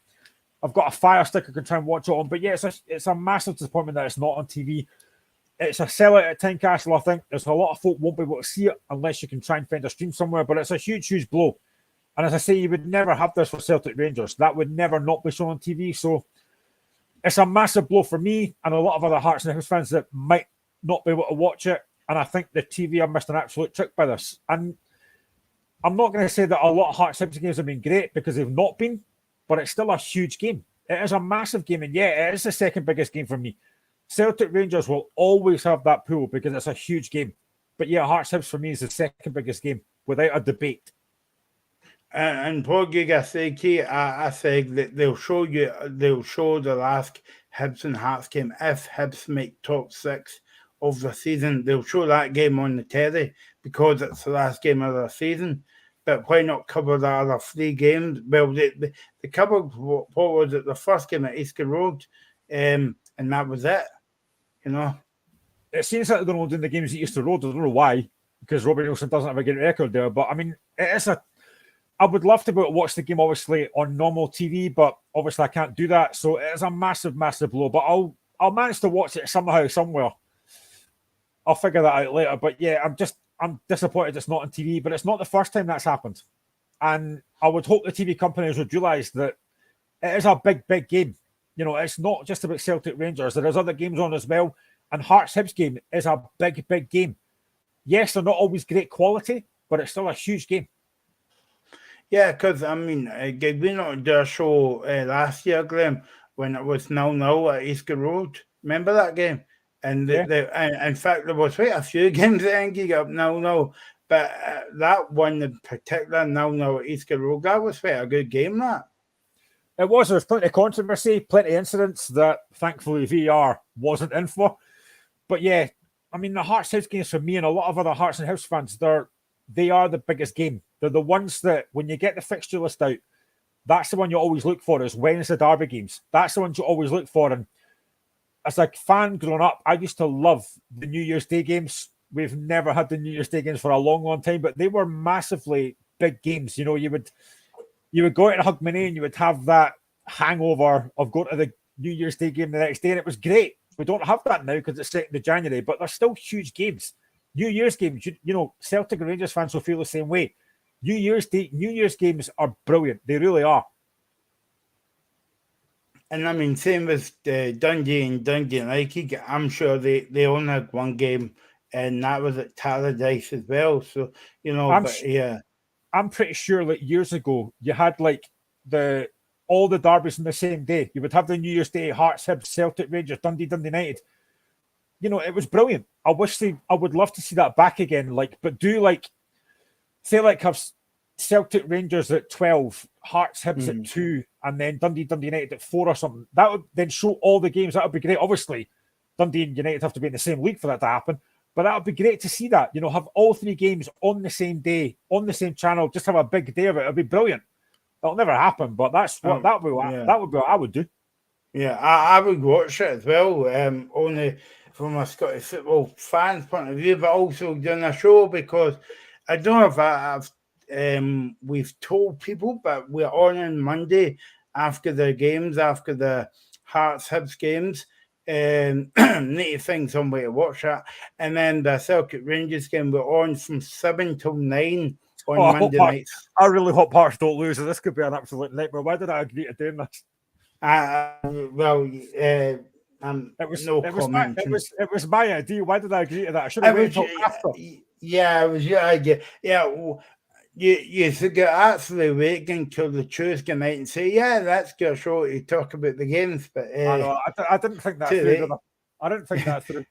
I've got a Fire Stick I can try and watch it on, but yeah, it's a massive disappointment that it's not on TV. It's a sellout at Tynecastle, I think. There's a lot of folk won't be able to see it unless you can try and find a stream somewhere, but it's a huge, huge blow. And as I say, you would never have this for Celtic Rangers. That would never not be shown on TV. So it's a massive blow for me and a lot of other Hearts and Hibs fans that might not be able to watch it. And I think the TV have missed an absolute trick by this. And I'm not going to say that a lot of Hearts Hibs games have been great because they've not been, but it's still a huge game. It is a massive game. And yeah, it is the second biggest game for me. Celtic Rangers will always have that pool because it's a huge game. But yeah, Hearts Hibs for me is the second biggest game without a debate. And what you say, Kate, I said that they'll show the last Hibs and Hearts game if Hibs make top 6 of the season. They'll show that game on the telly because it's the last game of the season. But why not cover the other 3 games? Well, they covered, what was it, the first game at Easter Road, and that was it, you know. It seems like they're only doing the games at Easter Road. I don't know why, because Robert Nielsen doesn't have a good record there. But I mean, I would love to be able to watch the game, obviously, on normal TV, but obviously I can't do that. So it is a massive, massive blow. But I'll manage to watch it somehow, somewhere. I'll figure that out later. But yeah, I'm disappointed it's not on TV, but it's not the first time that's happened. And I would hope the TV companies would realise that it is a big, big game. You know, it's not just about Celtic Rangers. There is other games on as well. And Hearts Hibs game is a big, big game. Yes, they're not always great quality, but it's still a huge game. Yeah, because, I mean, did we not do a show last year, Graham, when it was 0-0 at Easter Road? Remember that game? And in fact, there was quite a few games that ended up 0-0, but that one in particular, 0-0 at Easter Road, that was quite a good game, that. It was. There was plenty of controversy, plenty of incidents that thankfully VR wasn't in for. But yeah, I mean, the Hearts Hibs games for me and a lot of other Hearts and Hibs fans, they are the biggest game. They're the ones that when you get the fixture list out, that's the one you always look for is when's the Derby games. That's the one you always look for. And as a fan growing up, I used to love the New Year's Day games. We've never had the New Year's Day games for a long, long time, but they were massively big games. You know, you would go out to Hogmanay and you would have that hangover of going to the New Year's Day game the next day, and it was great. We don't have that now because it's 2nd of January, but they're still huge games. New Year's games, you know, Celtic and Rangers fans will feel the same way. New Year's games are brilliant. They really are. And I mean, same with Dundee and Dundee United. I'm sure they only had one game, and that was at Tannadice as well. So, you know, I'm pretty sure like years ago, you had like all the derbies on the same day. You would have the New Year's Day, Hearts, Hibs, Celtic, Rangers, Dundee United. You know, it was brilliant. I would love to see that back again. But have Celtic Rangers at 12, Hearts Hibs at 2, and then Dundee United at 4 or something. That would then show all the games. That would be great. Obviously, Dundee and United have to be in the same league for that to happen. But that would be great to see that. You know, have all 3 games on the same day, on the same channel, just have a big day of it. It would be brilliant. That'll never happen, but that would be what I would do. Yeah, I would watch it as well, only from a Scottish football fan's point of view, but also doing a show because I don't know if we've told people, but we're on Monday after the games, after the Hearts Hibs games. Need to find some way to watch that. And then the Celtic Rangers game, we're on from 7 till 9 on Monday nights. I really hope Hearts don't lose, and this could be an absolute nightmare. Why did I agree to doing this? It was my idea. Why did I agree to that? I should have waited until after. Yeah, it was your idea. Yeah, you should get actually waiting until the Tuesday night and say, yeah, let's get a show to talk about the games. But I know. I didn't think that too through. late. I didn't think that through.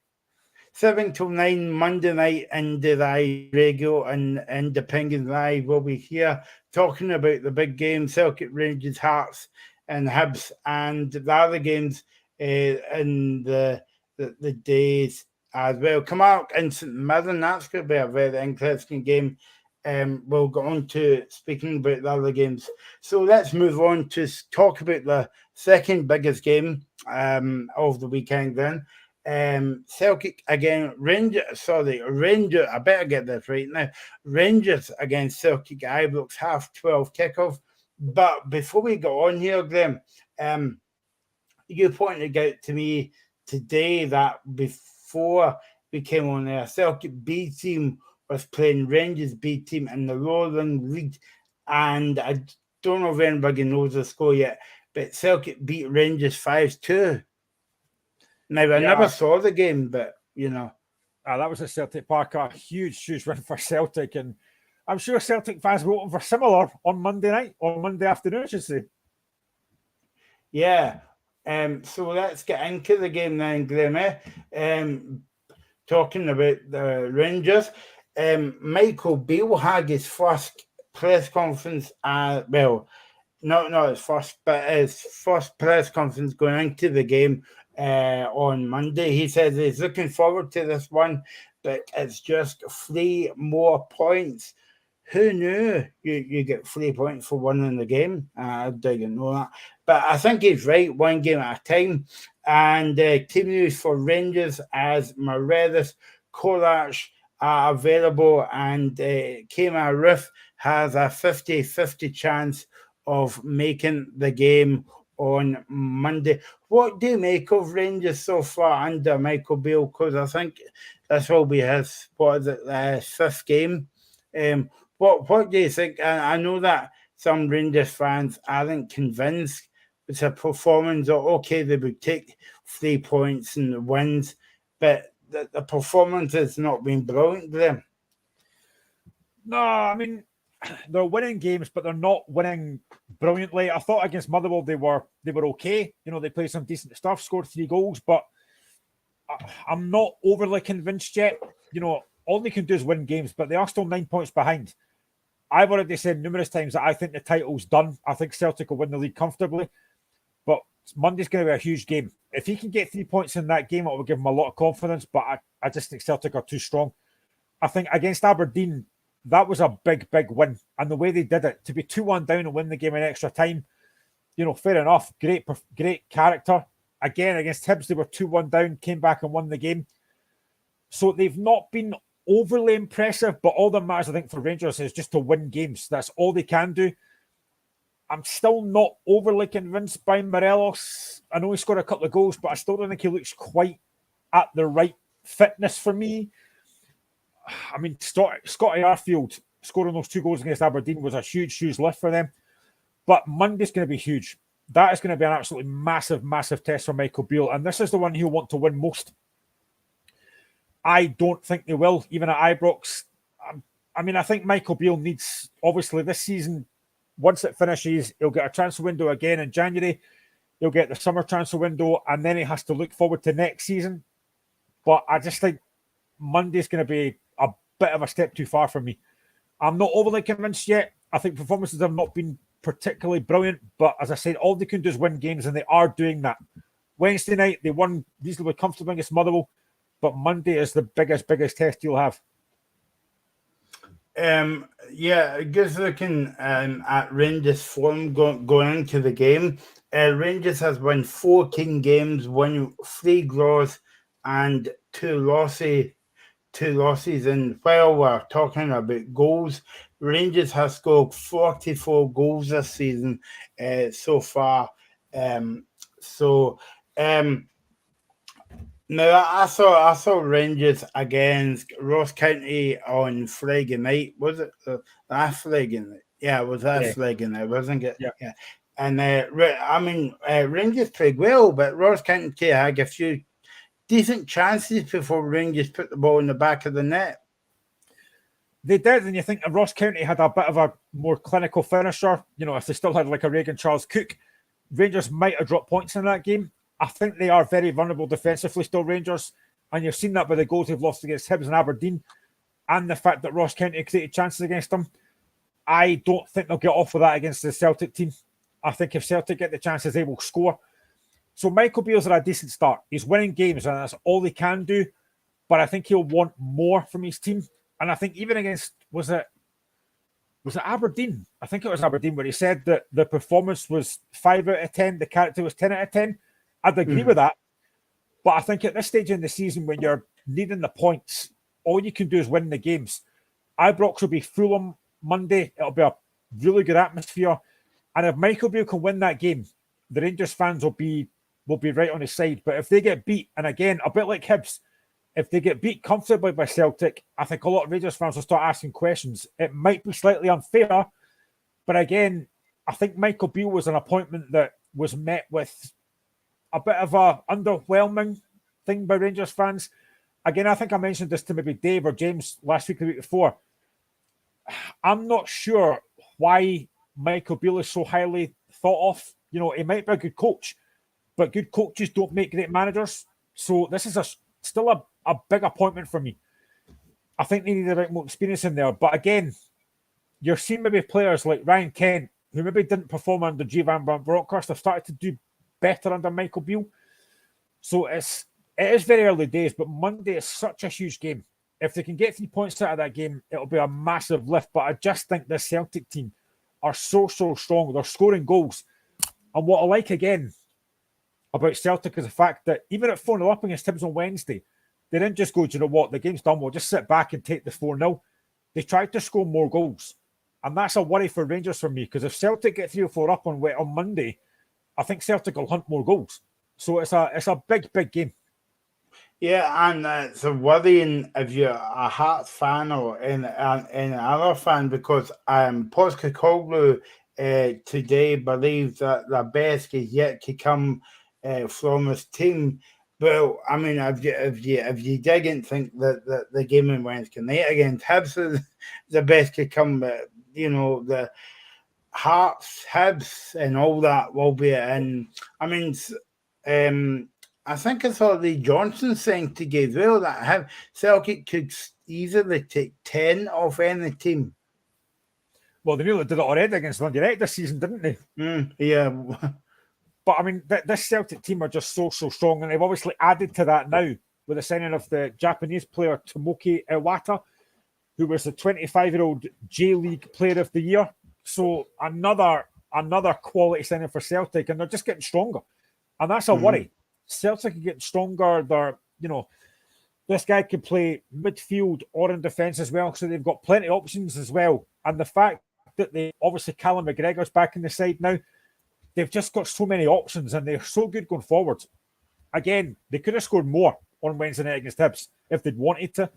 7 till 9 Monday night in the Radio and Independent Live will be here talking about the big game, Celtic, Rangers, Hearts and Hibs, and the other games in the days as well. Kilmarnock and St Mirren, that's going to be a very interesting game. We'll go on to speaking about the other games. So let's move on to talk about the second biggest game of the weekend then. Celtic again, Rangers, I better get this right now. Rangers against Celtic Ibrox, 12:30 kickoff. But before we go on here, Graham, you pointed out to me today that before we came on there, Celtic B team was playing Rangers B team in the Lowland League, and I don't know if anybody knows the score yet, but Celtic beat Rangers 5-2. Now, I never saw the game, but, that was at Celtic Park, a huge win for Celtic. And I'm sure Celtic fans were hoping for similar on Monday afternoon, I should say. Yeah. So let's get into the game then, Graham. Talking about the Rangers. Michael Beale had his first press conference, not his first, but his first press conference going into the game on Monday. He says he's looking forward to this one, but it's just 3 more points. Who knew you get 3 points for winning the game? I didn't know that. But I think he's right, one game at a time. And team news for Rangers as Morelos, Kovac are available, and Kemar Roof has a 50-50 chance of making the game on Monday. What do you make of Rangers so far under Michael Beale? Because I think this will be his, fifth game. What do you think? I know that some Rangers fans aren't convinced with the performance. Okay, they would take 3 points and the wins, but the performance has not been brilliant for them. No, I mean, they're winning games, but they're not winning brilliantly. I thought against Motherwell they were okay. They played some decent stuff, scored 3 goals, but I'm not overly convinced yet. All they can do is win games, but they are still 9 points behind. I've already said numerous times that I think the title's done. I think Celtic will win the league comfortably, but Monday's going to be a huge game. If he can get 3 points in that game, it will give him a lot of confidence, but I just think Celtic are too strong. I think against Aberdeen, that was a big win. And the way they did it, to be 2-1 down and win the game in extra time, fair enough. Great character. Again, against Hibs, they were 2-1 down, came back and won the game. So they've not been overly impressive, but all that matters, I think, for Rangers is just to win games. That's all they can do. I'm still not overly convinced by Morelos. I know he scored a couple of goals, but I still don't think he looks quite at the right fitness for me. I mean, Scotty Arfield scoring those 2 goals against Aberdeen was a huge lift for them. But Monday's going to be huge. That is going to be an absolutely massive test for Michael Beale. And this is the one he'll want to win most. I don't think they will, even at Ibrox. I think Michael Beale needs, obviously, this season, once it finishes, he'll get a transfer window again in January. He'll get the summer transfer window, and then he has to look forward to next season. But I just think Monday's going to be a bit of a step too far for me. I'm not overly convinced yet. I think performances have not been particularly brilliant, but as I said, all they can do is win games, and they are doing that. Wednesday night, they won reasonably comfortably against Motherwell, but Monday is the biggest test you'll have. Just looking at Rangers' form going into the game, Rangers has won 14 games, won 3 draws and 2 losses. And while we're talking about goals, Rangers has scored 44 goals this season so far. Now, I saw Rangers against Ross County on Friday night. Was it last Friday night? Yeah, it was last Friday night, wasn't it? Yeah. And Rangers played well, but Ross County had a few decent chances before Rangers put the ball in the back of the net. They did, and you think Ross County had a bit of a more clinical finisher. If they still had like a Reagan Charles Cook, Rangers might have dropped points in that game. I think they are very vulnerable defensively still, Rangers, and you've seen that by the goals they've lost against Hibs and Aberdeen, and the fact that Ross County created chances against them. I don't think they'll get off with that against the Celtic team. I think if Celtic get the chances, they will score. So Michael Beale's at a decent start. He's winning games, and that's all he can do. But I think he'll want more from his team. And I think even against, was it Aberdeen? I think it was Aberdeen, where he said that the performance was 5 out of 10, the character was 10 out of 10. I'd agree with that. But I think at this stage in the season, when you're needing the points, all you can do is win the games. Ibrox will be full on Monday. It'll be a really good atmosphere. And if Michael Beale can win that game, the Rangers fans will be right on his side. But if they get beat, and again, a bit like Hibs, if they get beat comfortably by Celtic, I think a lot of Rangers fans will start asking questions. It might be slightly unfair, but again, I think Michael Beale was an appointment that was met with a bit of a underwhelming thing by Rangers fans. Again, I think I mentioned this to maybe Dave or James last week or the week before. I'm not sure why Michael Beale is so highly thought of. He might be a good coach, but good coaches don't make great managers. So this is still a big appointment for me. I think they need a bit more experience in there. But again, you're seeing maybe players like Ryan Kent, who maybe didn't perform under G. Van Bronckhorst, have started to do better under Michael Beale. So it is very early days, but Monday is such a huge game. If they can get 3 points out of that game, it'll be a massive lift. But I just think the Celtic team are so strong. They're scoring goals. And what I like again about Celtic is the fact that even at 4-0 up against Hibs on Wednesday, they didn't just go, do you know what, the game's done, we'll just sit back and take the 4-0. They tried to score more goals. And that's a worry for Rangers for me, because if Celtic get 3 or 4 up on Monday, I think Celtic will hunt more goals. So it's a big game. Yeah, and it's a worrying if you're a Hearts fan or any other fan, because Postecoglou today believes that the best is yet to come from his team. Well, I mean, if you didn't think that the game on Wednesday night against Hibs is the best to come, the Hearts, Hibs, and all that will be in. I mean, I think I saw Lee Johnson saying today as well that Celtic could easily take 10 off any team. Well, they nearly did it already against Dundee United this season, didn't they? Yeah. But, I mean, this Celtic team are just so strong, and they've obviously added to that now with the signing of the Japanese player Tomoki Iwata, who was the 25-year-old J-League Player of the Year. So another quality signing for Celtic, and they're just getting stronger. And that's a worry. Celtic are getting stronger. They're, this guy can play midfield or in defence as well, so they've got plenty of options as well. And the fact that obviously Callum McGregor's back in the side now, they've just got so many options, and they're so good going forward. Again, they could have scored more on Wednesday night against Hibs if they'd wanted to.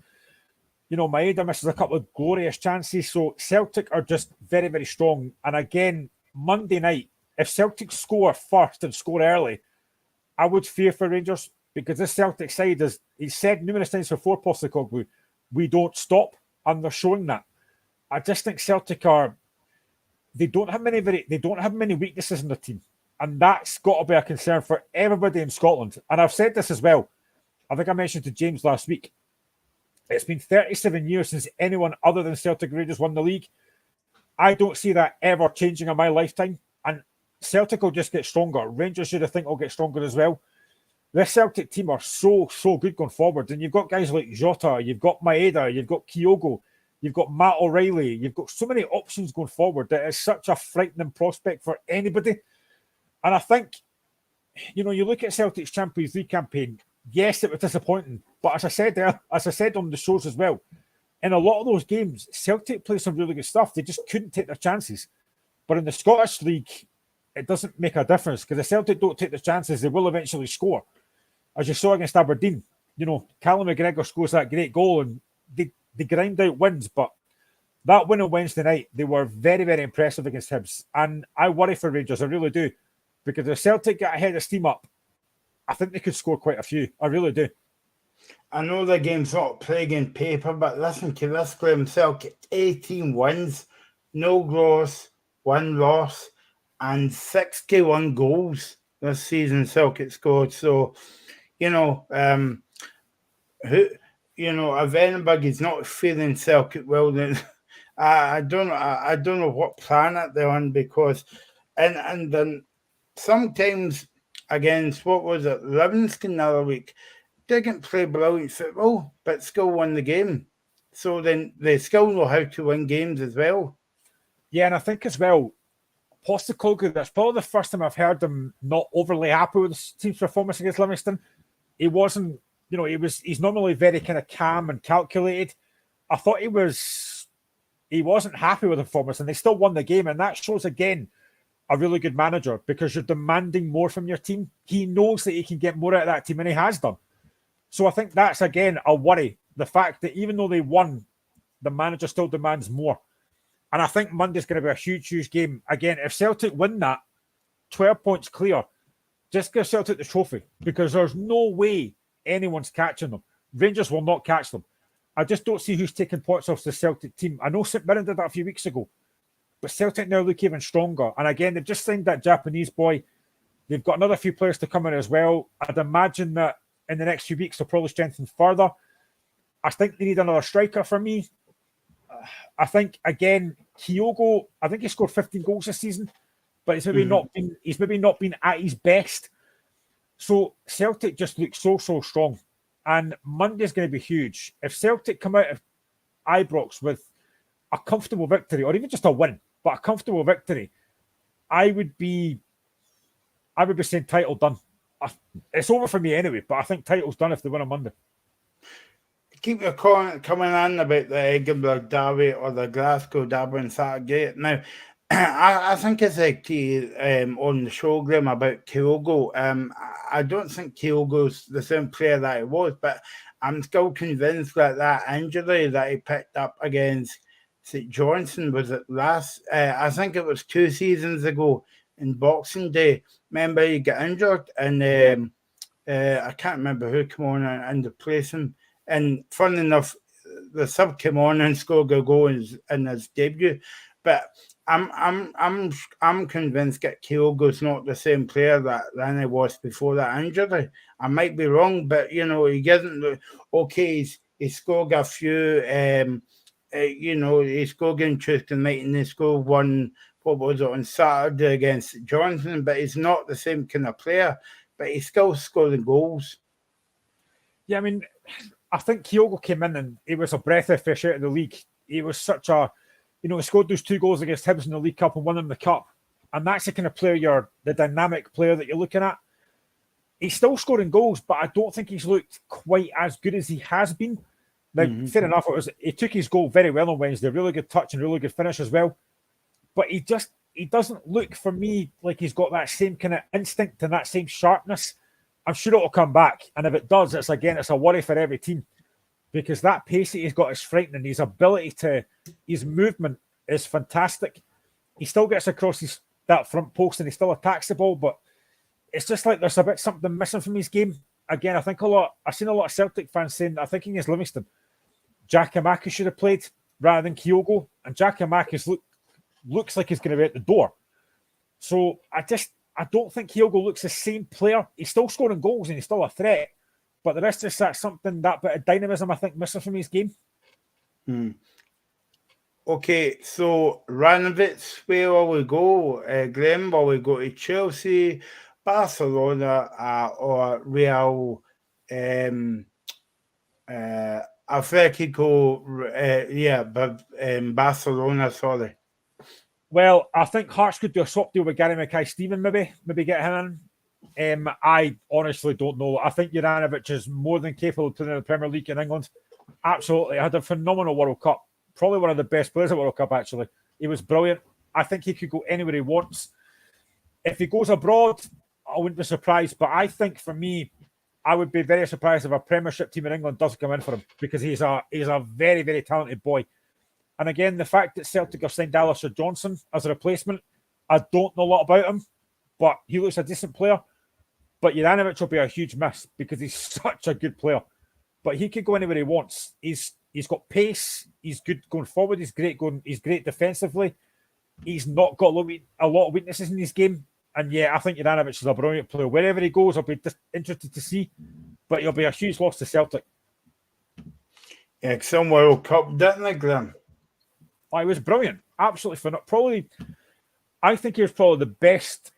Maeda misses a couple of glorious chances. So Celtic are just very, very strong. And again, Monday night, if Celtic score first and score early, I would fear for Rangers, because this Celtic side, as he said numerous times before, Postecoglou, we don't stop, and they're showing that. I just think Celtic they don't have many weaknesses in the team, and that's got to be a concern for everybody in Scotland. And I've said this as well. I think I mentioned to James last week. It's been 37 years since anyone other than Celtic Rangers won the league. I don't see that ever changing in my lifetime. And Celtic will just get stronger. Rangers, should I think, will get stronger as well. This Celtic team are so good going forward. And you've got guys like Jota, you've got Maeda, you've got Kyogo, you've got Matt O'Reilly. You've got so many options going forward that is such a frightening prospect for anybody. And I think, you look at Celtic's Champions League campaign. Yes, it was disappointing. But as I said on the shows as well, in a lot of those games, Celtic played some really good stuff. They just couldn't take their chances. But in the Scottish League, it doesn't make a difference, because if Celtic don't take their chances, they will eventually score. As you saw against Aberdeen, Callum McGregor scores that great goal, and they grind out wins. But that win on Wednesday night, they were very, very impressive against Hibs. And I worry for Rangers, I really do. Because if Celtic get ahead of steam up, I think they could score quite a few. I really do. I know the game's not playing in paper, but listen to this, Graham. Celtic 18 wins, no draws, 1 loss, and 61 goals this season Celtic scored. So, you know, who, if Edinburgh is not feeling Celtic well, then I don't know. I don't know what planet they're on, because, and then sometimes against, what was it, Livingston the other week, didn't play brilliant football, but still won the game. So then they still know how to win games as well. Yeah, and I think as well, Postecoglou, that's probably the first time I've heard him not overly happy with the team's performance against Livingston. He wasn't, he's normally very kind of calm and calculated. I thought he wasn't happy with the performance, and they still won the game. And that shows, again, a really good manager, because you're demanding more from your team. He knows that he can get more out of that team, and he has done. So I think that's, again, a worry. The fact that even though they won, the manager still demands more. And I think Monday's going to be a huge, huge game. Again, if Celtic win that, 12 points clear, just give Celtic the trophy, because there's no way anyone's catching them. Rangers will not catch them. I just don't see who's taking points off the Celtic team. I know St Mirren did that a few weeks ago, but Celtic now look even stronger. And again, they've just signed that Japanese boy. They've got another few players to come in as well. I'd imagine that in the next few weeks they'll probably strengthen further. I think they need another striker for me. I think, again, Kyogo, I think he scored 15 goals this season, but he's maybe not been at his best. So Celtic just looks so strong. And Monday's going to be huge. If Celtic come out of Ibrox with a comfortable victory, or even just a win, but a comfortable victory, I would be saying title done. It's over for me anyway, but I think title's done if they win on Monday. Keep your comment coming in about the Edinburgh Derby or the Glasgow Derby on Saturday. Now, I think it's a key on the show, Graham, about Kyogo. I don't think Kyogo's the same player that he was, but I'm still convinced that injury that he picked up against St Johnstone, was it last? I think it was 2 seasons ago in Boxing Day. Remember, he got injured, and I can't remember who came on and replaced him. And funnily enough, the sub came on and scored a goal in his debut. But I'm convinced that Kyogo's not the same player than he was before that injury. I might be wrong, but he doesn't look okay. He scored a few. He scored against Tuesday night, and he scored one. What was it, on Saturday against Johnson? But he's not the same kind of player. But he's still scoring goals. Yeah, I mean, I think Kyogo came in and he was a breath of fresh air of the league. He was such a, he scored those 2 goals against Hibs in the League Cup and won them the Cup. And that's the kind of player the dynamic player that you're looking at. He's still scoring goals, but I don't think he's looked quite as good as he has been. Now, fair enough, he took his goal very well on Wednesday. Really good touch and really good finish as well. But he doesn't look, for me, like he's got that same kind of instinct and that same sharpness. I'm sure it'll come back. And if it does, it's a worry for every team. Because that pace that he's got is frightening. His movement is fantastic. He still gets across that front post and he still attacks the ball, but it's just like there's a bit something missing from his game. Again, I've seen a lot of Celtic fans saying, I think against Livingston, Giakoumakis should have played rather than Kyogo. And Giakoumakis looks like he's going to be at the door. So I don't think Kyogo looks the same player. He's still scoring goals and he's still a threat. But there is just that bit of dynamism, I think, missing from his game. Okay, so Ranovitz, where will we go? Graham, will we go to Chelsea, Barcelona, or Real Atletico? Barcelona, sorry. Well, I think Hearts could do a swap deal with Gary Mackay-Steven, maybe get him in. I honestly don't know. I think Juranovic is more than capable of playing in the Premier League in England. Absolutely. Had a phenomenal World Cup. Probably one of the best players at World Cup, actually. He was brilliant. I think he could go anywhere he wants. If he goes abroad, I wouldn't be surprised. But I think, for me, I would be very surprised if a Premiership team in England doesn't come in for him, because he's a very, very talented boy. And again, the fact that Celtic have signed Alistair Johnson as a replacement, I don't know a lot about him, but he looks a decent player. But Juranovic will be a huge miss because he's such a good player. but he could go anywhere he wants. He's got pace. He's good going forward. He's great defensively. He's not got a lot of weaknesses in his game. And yeah, I think Juranovic is a brilliant player. Wherever he goes, I'll be interested to see. But he'll be a huge loss to Celtic. Yeah, some World Cup, didn't they, Glenn? Oh, he was brilliant. Absolutely phenomenal. I think he was probably the best.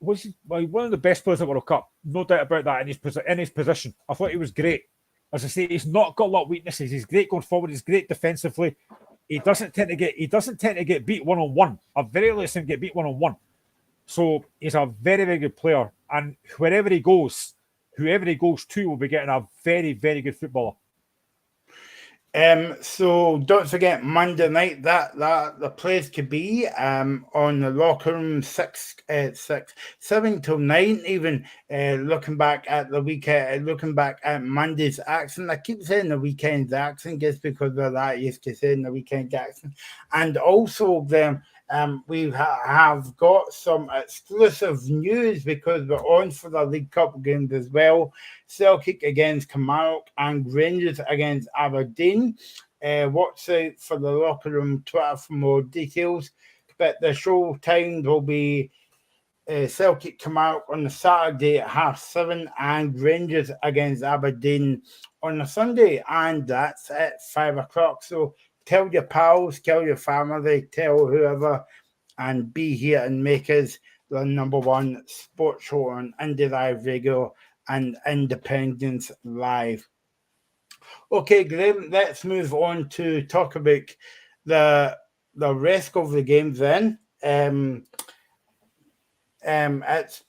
Was he one of the best players at World Cup? No doubt about that. In his position, I thought he was great. As I say, he's not got a lot of weaknesses. He's great going forward. He's great defensively. He doesn't tend to get beat 1-on-1. I've very rarely seen him get beat 1-on-1. So he's a very, very good player. And whoever he goes to will be getting a very, very good footballer. So don't forget Monday night that the place could be on the locker room 7 till 9 even, looking back at the weekend, looking back at Monday's action. I keep saying the weekend's action just because of that used to saying the weekend action. And also we have got some exclusive news because we're on for the League Cup games as well. Celtic against Kilmarnock and Rangers against Aberdeen. Watch out for the locker room Twitter for more details. But the show times will be Celtic Kilmarnock on the Saturday at 7:30 and Rangers against Aberdeen on the Sunday, and that's at 5 o'clock. So tell your pals, tell your family, tell whoever, and be here and make us the number one sports show on Indie Live Radio and Independence Live. Okay, Graham, let's move on to talk about the rest of the games then. It's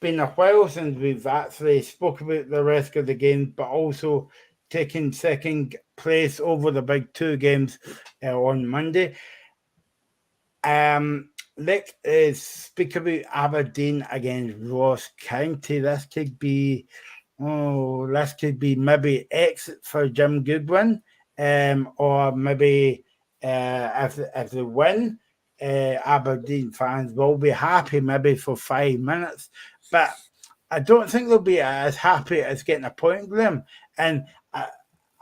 been a while since we've actually spoke about the rest of the games, but also taking second place over the big two games on Monday. Let's speak about Aberdeen against Ross County. This could be maybe exit for Jim Goodwin, or maybe if they win, Aberdeen fans will be happy maybe for 5 minutes, but I don't think they'll be as happy as getting a point, Graham. And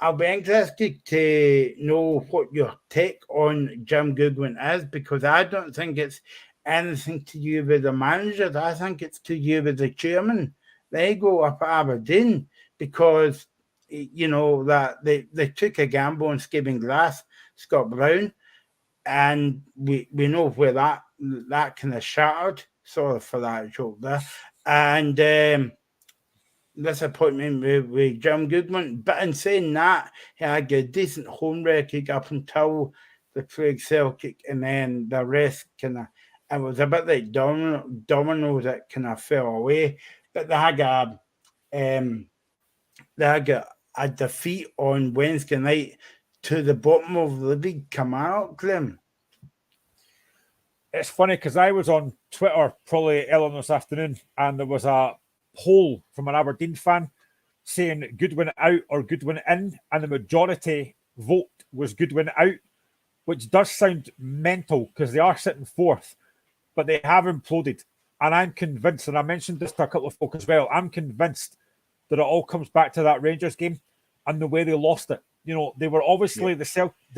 I'll be interested to know what your take on Jim Goodwin is, because I don't think it's anything to do with the manager. I think it's to do with the chairman. They go up at Aberdeen because, that they took a gamble on skipping Glass, Scott Brown, and we know where that kind of shattered. Sorry for that joke there. And disappointment with Jim Goodwin. But in saying that, he had a decent home record up until the played Celtic, and then the rest kind of, it was a bit like dominoes that kind of fell away. But they had a defeat on Wednesday night to the bottom of the league, Kilmarnock, Glenn. It's funny because I was on Twitter probably earlier this afternoon, and there was a poll from an Aberdeen fan saying Goodwin out or Goodwin in, and the majority vote was Goodwin out, which does sound mental because they are sitting fourth, but they have imploded. And I'm convinced, and I mentioned this to a couple of folk as well, I'm convinced that it all comes back to that Rangers game and the way they lost it. They were obviously the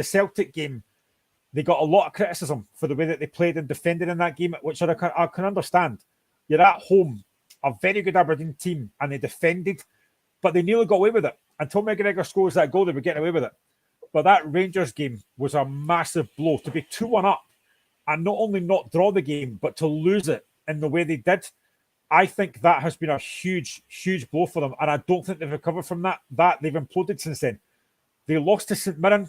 Celtic game. They got a lot of criticism for the way that they played and defended in that game, which I can understand. You're at home, a very good Aberdeen team, and they defended, but they nearly got away with it. Until McGregor scores that goal, they were getting away with it. But that Rangers game was a massive blow. To be 2-1 up and not only not draw the game, but to lose it in the way they did, I think that has been a huge, huge blow for them. And I don't think they've recovered from that. They've imploded since then. They lost to St Mirren.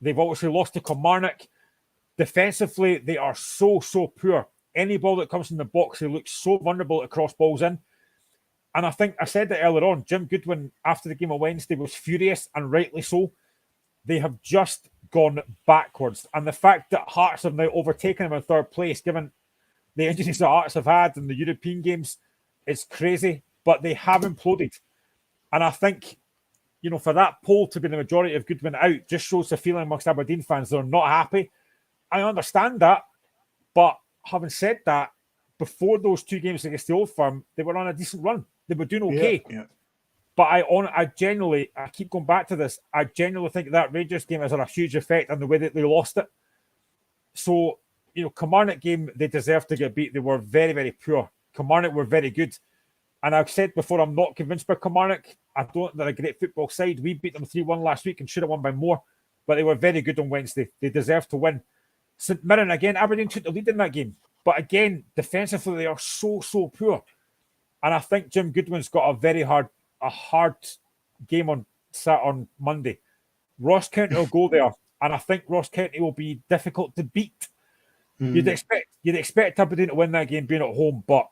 They've obviously lost to Kilmarnock. Defensively, they are so poor. Any ball that comes from the box, they look so vulnerable to cross balls in. And I think I said that earlier on, Jim Goodwin, after the game on Wednesday, was furious, and rightly so. They have just gone backwards. And the fact that Hearts have now overtaken them in third place, given the injuries that Hearts have had in the European games, is crazy. But they have imploded. And I think, for that poll to be the majority of Goodwin out just shows the feeling amongst Aberdeen fans they're not happy. I understand that. But having said that, before those two games against the Old Firm, they were on a decent run. They were doing okay. Yeah. But I genuinely, I keep going back to this. I genuinely think that Rangers game has had a huge effect on the way that they lost it. So, Kilmarnock game, they deserved to get beat. They were very, very poor. Kilmarnock were very good. And I've said before, I'm not convinced by Kilmarnock. I don't think they're a great football side. We beat them 3-1 last week and should have won by more. But they were very good on Wednesday. They deserved to win. St Mirren, again, Aberdeen took the lead in that game. But again, defensively, they are so, so poor. And I think Jim Goodwin's got a hard game on Monday. Ross County will go there. And I think Ross County will be difficult to beat. You'd expect Aberdeen to win that game being at home, but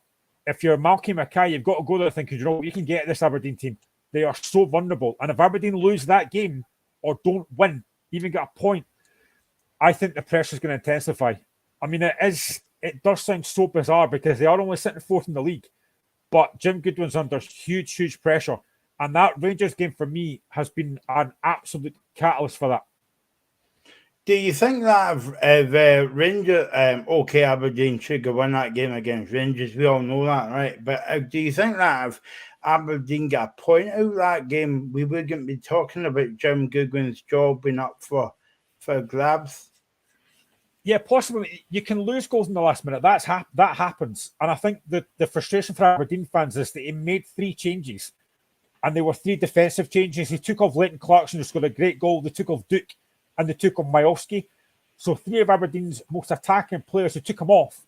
if you're Malky Mackay, you've got to go there thinking, you can get this Aberdeen team. They are so vulnerable. And if Aberdeen lose that game or don't win, even get a point, I think the pressure is going to intensify. I mean, it does sound so bizarre because they are only sitting fourth in the league, but Jim Goodwin's under huge, huge pressure. And that Rangers game for me has been an absolute catalyst for that. Do you think that if Rangers, Aberdeen should go win that game against Rangers? We all know that, right? But do you think that if Aberdeen got a point out of that game, we wouldn't be talking about Jim Goodwin's job being up for grabs? Yeah, possibly. You can lose goals in the last minute. That happens. And I think the frustration for Aberdeen fans is that he made 3 changes, and they were 3 defensive changes. He took off Leighton Clarkson, who scored a great goal. They took off Duke, and they took on Majowski. So 3 of Aberdeen's most attacking players who took him off,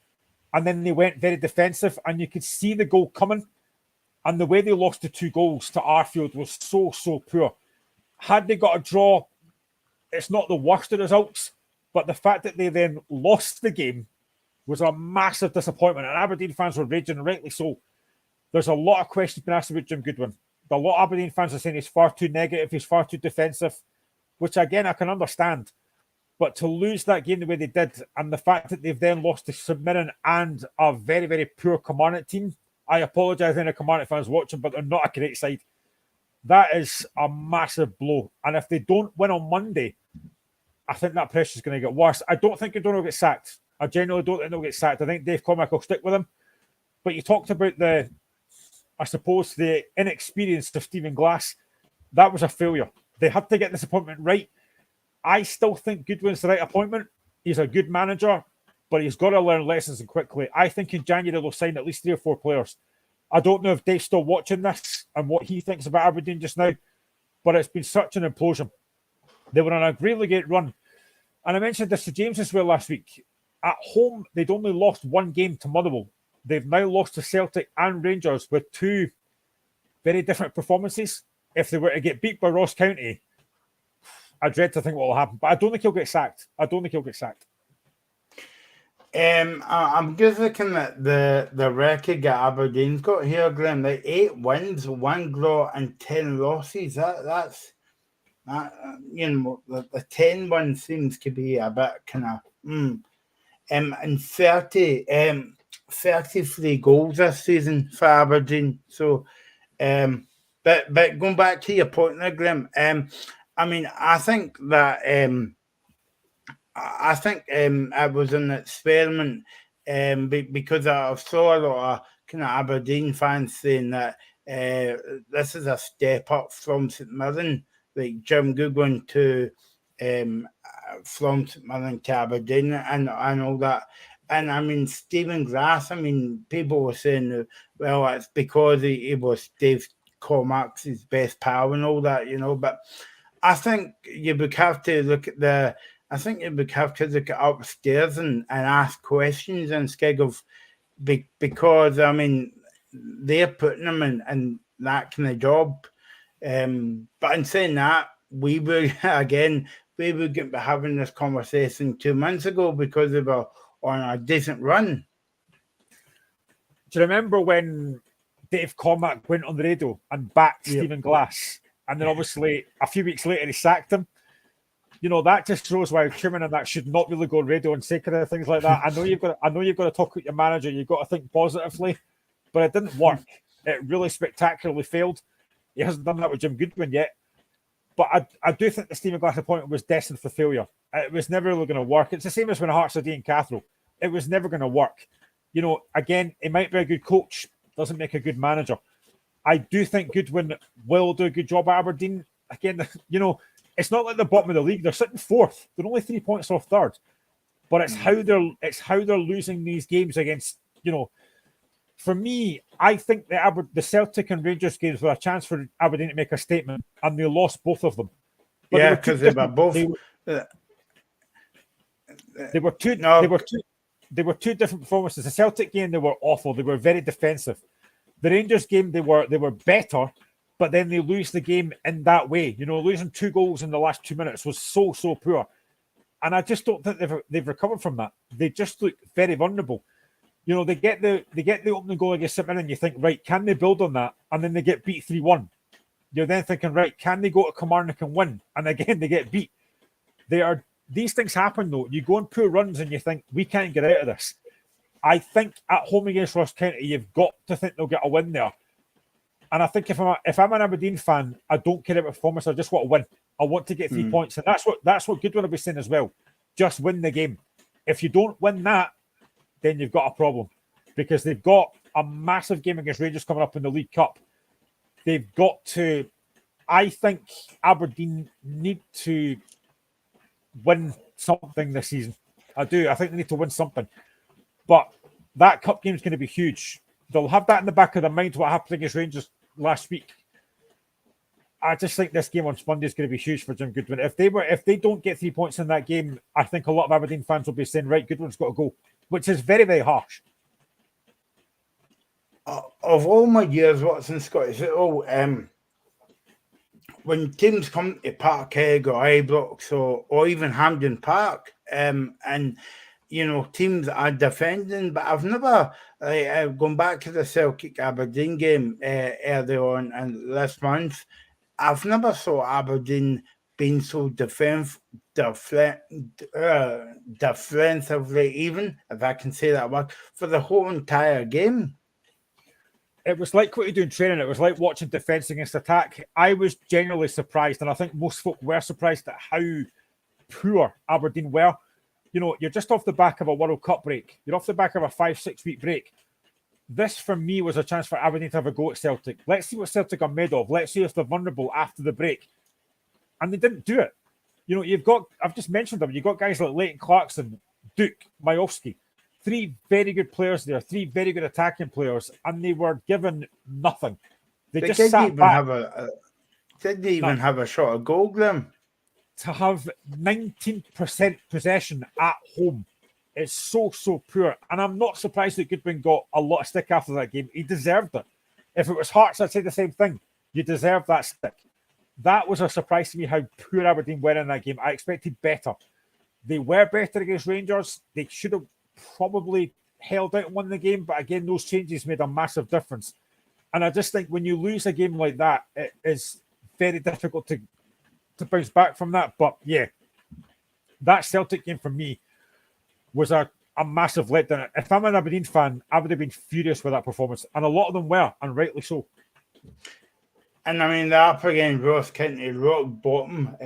and then they went very defensive, and you could see the goal coming. And the way they lost the 2 goals to Arfield was so, so poor. Had they got a draw, it's not the worst of results, but the fact that they then lost the game was a massive disappointment, and Aberdeen fans were raging, rightly so. There's a lot of questions being asked about Jim Goodwin. A lot of Aberdeen fans are saying he's far too negative, he's far too defensive, which again, I can understand. But to lose that game the way they did, and the fact that they've then lost to St Mirren and a very, very poor Kilmarnock team, I apologise to any Kilmarnock fans watching, but they're not a great side. That is a massive blow. And if they don't win on Monday, I think that pressure is going to get worse. I don't think O'Donnell will get sacked. I genuinely don't think they'll get sacked. I think Dave Cormack will stick with him. But you talked about the inexperience of Stephen Glass. That was a failure. They had to get this appointment right. I still think Goodwin's the right appointment. He's a good manager, but he's got to learn lessons and quickly. I think in January they'll sign at least 3 or 4 players. I don't know if Dave's still watching this and what he thinks about Aberdeen just now, but it's been such an implosion. They were on a relegate run. And I mentioned this to James as well last week. At home, they'd only lost 1 game to Motherwell. They've now lost to Celtic and Rangers with 2 very different performances. If they were to get beat by Ross County, I dread to think what will happen. But I don't think he'll get sacked. I'm just looking at the record that Aberdeen's got here, Glenn. Like 8 wins, 1 draw, and 10 losses. That's the 10 one seems to be a bit kind of and 33 goals this season for Aberdeen. So but going back to your point there, Glenn, I mean, I think that it was an experiment because I saw a lot of kind of Aberdeen fans saying that this is a step up from St Mirren, like Jim Goodwin to from St Mirren to Aberdeen and all that. And I mean, Stephen Glass, I mean, people were saying, well, it's because he was Dave Cormack's best pal and all that, but I think you would have to look at upstairs and ask questions instead of because I mean they're putting them in that kind of job. But in saying that, we were going to be having this conversation 2 months ago because they were on a decent run. Do you remember when Dave Cormack went on the radio and backed Stephen Glass? And then obviously a few weeks later he sacked him. That just shows why chairman and that should not really go on radio and say kind of things like that. I know you've got to talk with your manager. You've got to think positively, but it didn't work. It really spectacularly failed. He hasn't done that with Jim Goodwin yet. But I do think the Stephen Glass appointment was destined for failure. It was never really going to work. It's the same as when Hearts had Ian Cathro. It was never going to work. Again, he might be a good coach, doesn't make a good manager. I do think Goodwin will do a good job at Aberdeen. Again, it's not like the bottom of the league. They're sitting fourth. They're only 3 points off third. But it's how they're losing these games against, for me, I think the Celtic and Rangers games were a chance for Aberdeen to make a statement, and they lost both of them. But because they were both. They were two different performances. The Celtic game, they were awful. They were very defensive. The Rangers game, they were better, but then they lose the game in that way. Losing 2 goals in the last 2 minutes was so poor. And I just don't think they've recovered from that. They just look very vulnerable. They get the opening goal against St Mirren, and you think, right, can they build on that? And then they get beat 3-1. You're then thinking, right, can they go to Kilmarnock and win? And again, they get beat. These things happen, though. You go on poor runs and you think, we can't get out of this. I think at home against Ross County, you've got to think they'll get a win there. And I think if I'm an Aberdeen fan, I don't care about performance. I just want to win. I want to get 3 points. And that's what Goodwin will be saying as well. Just win the game. If you don't win that, then you've got a problem. Because they've got a massive game against Rangers coming up in the League Cup. They've got to... I think Aberdeen need to win something this season. I do. I think they need to win something. But that cup game is going to be huge. They'll have that in the back of their mind, what happened against Rangers last week. I just think this game on Monday is going to be huge for Jim Goodwin. If they don't get 3 points in that game, I think a lot of Aberdeen fans will be saying, right, Goodwin's got to go, which is very, very harsh. Of all my years watching Scottish football, when teams come to Parkhead or Ibrox or even Hampden Park, and teams are defending, but I've never gone back to the Celtic Aberdeen game early on and this month. I've never saw Aberdeen being so defensively, even if I can say that word, for the whole entire game. It was like what you do in training. It was like watching defence against attack. I was genuinely surprised, and I think most folk were surprised at how poor Aberdeen were. You're just off the back of a World Cup break. You're off the back of a 5-6 week break. This, for me, was a chance for Aberdeen to have a go at Celtic. Let's see what Celtic are made of. Let's see if they're vulnerable after the break. And they didn't do it. I've just mentioned them. You've got guys like Leighton Clarkson, Duke, Majowski. 3 very good players there, 3 very good attacking players, and they were given nothing. They just sat back. Didn't even have a shot of goal, Grim. To have 19% possession at home is so poor. And I'm not surprised that Goodwin got a lot of stick after that game. He deserved it. If it was Hearts, I'd say the same thing. You deserve that stick. That was a surprise to me how poor Aberdeen were in that game. I expected better. They were better against Rangers. They should have probably held out and won the game, but again, those changes made a massive difference. And I just think when you lose a game like that, it is very difficult to bounce back from that. But yeah, that Celtic game for me was a massive letdown. If I'm an Aberdeen fan, I would have been furious with that performance, and a lot of them were, and rightly so. And I mean, they're up against Ross County, rock bottom,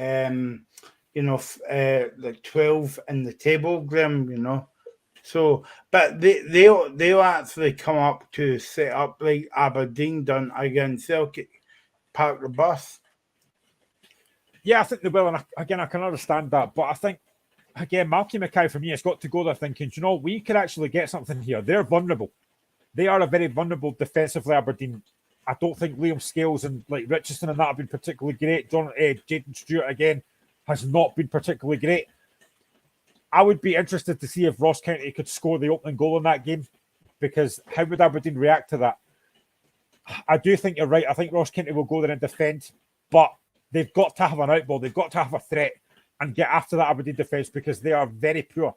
like 12 in the table, Grim, So, but they'll actually come up to set up like Aberdeen done against Celtic, park the bus. Yeah, I think they will, and again, I can understand that. But I think, again, Malky Mackay for me has got to go there thinking, we could actually get something here. They're vulnerable. They are a very vulnerable defensively, Aberdeen. I don't think Liam Scales and like Richardson and that have been particularly great. Jayden Stewart, again, has not been particularly great. I would be interested to see if Ross County could score the opening goal in that game, because how would Aberdeen react to that? I do think you're right. I think Ross County will go there and defend, but they've got to have an outball. They've got to have a threat and get after that Aberdeen defence, because they are very poor.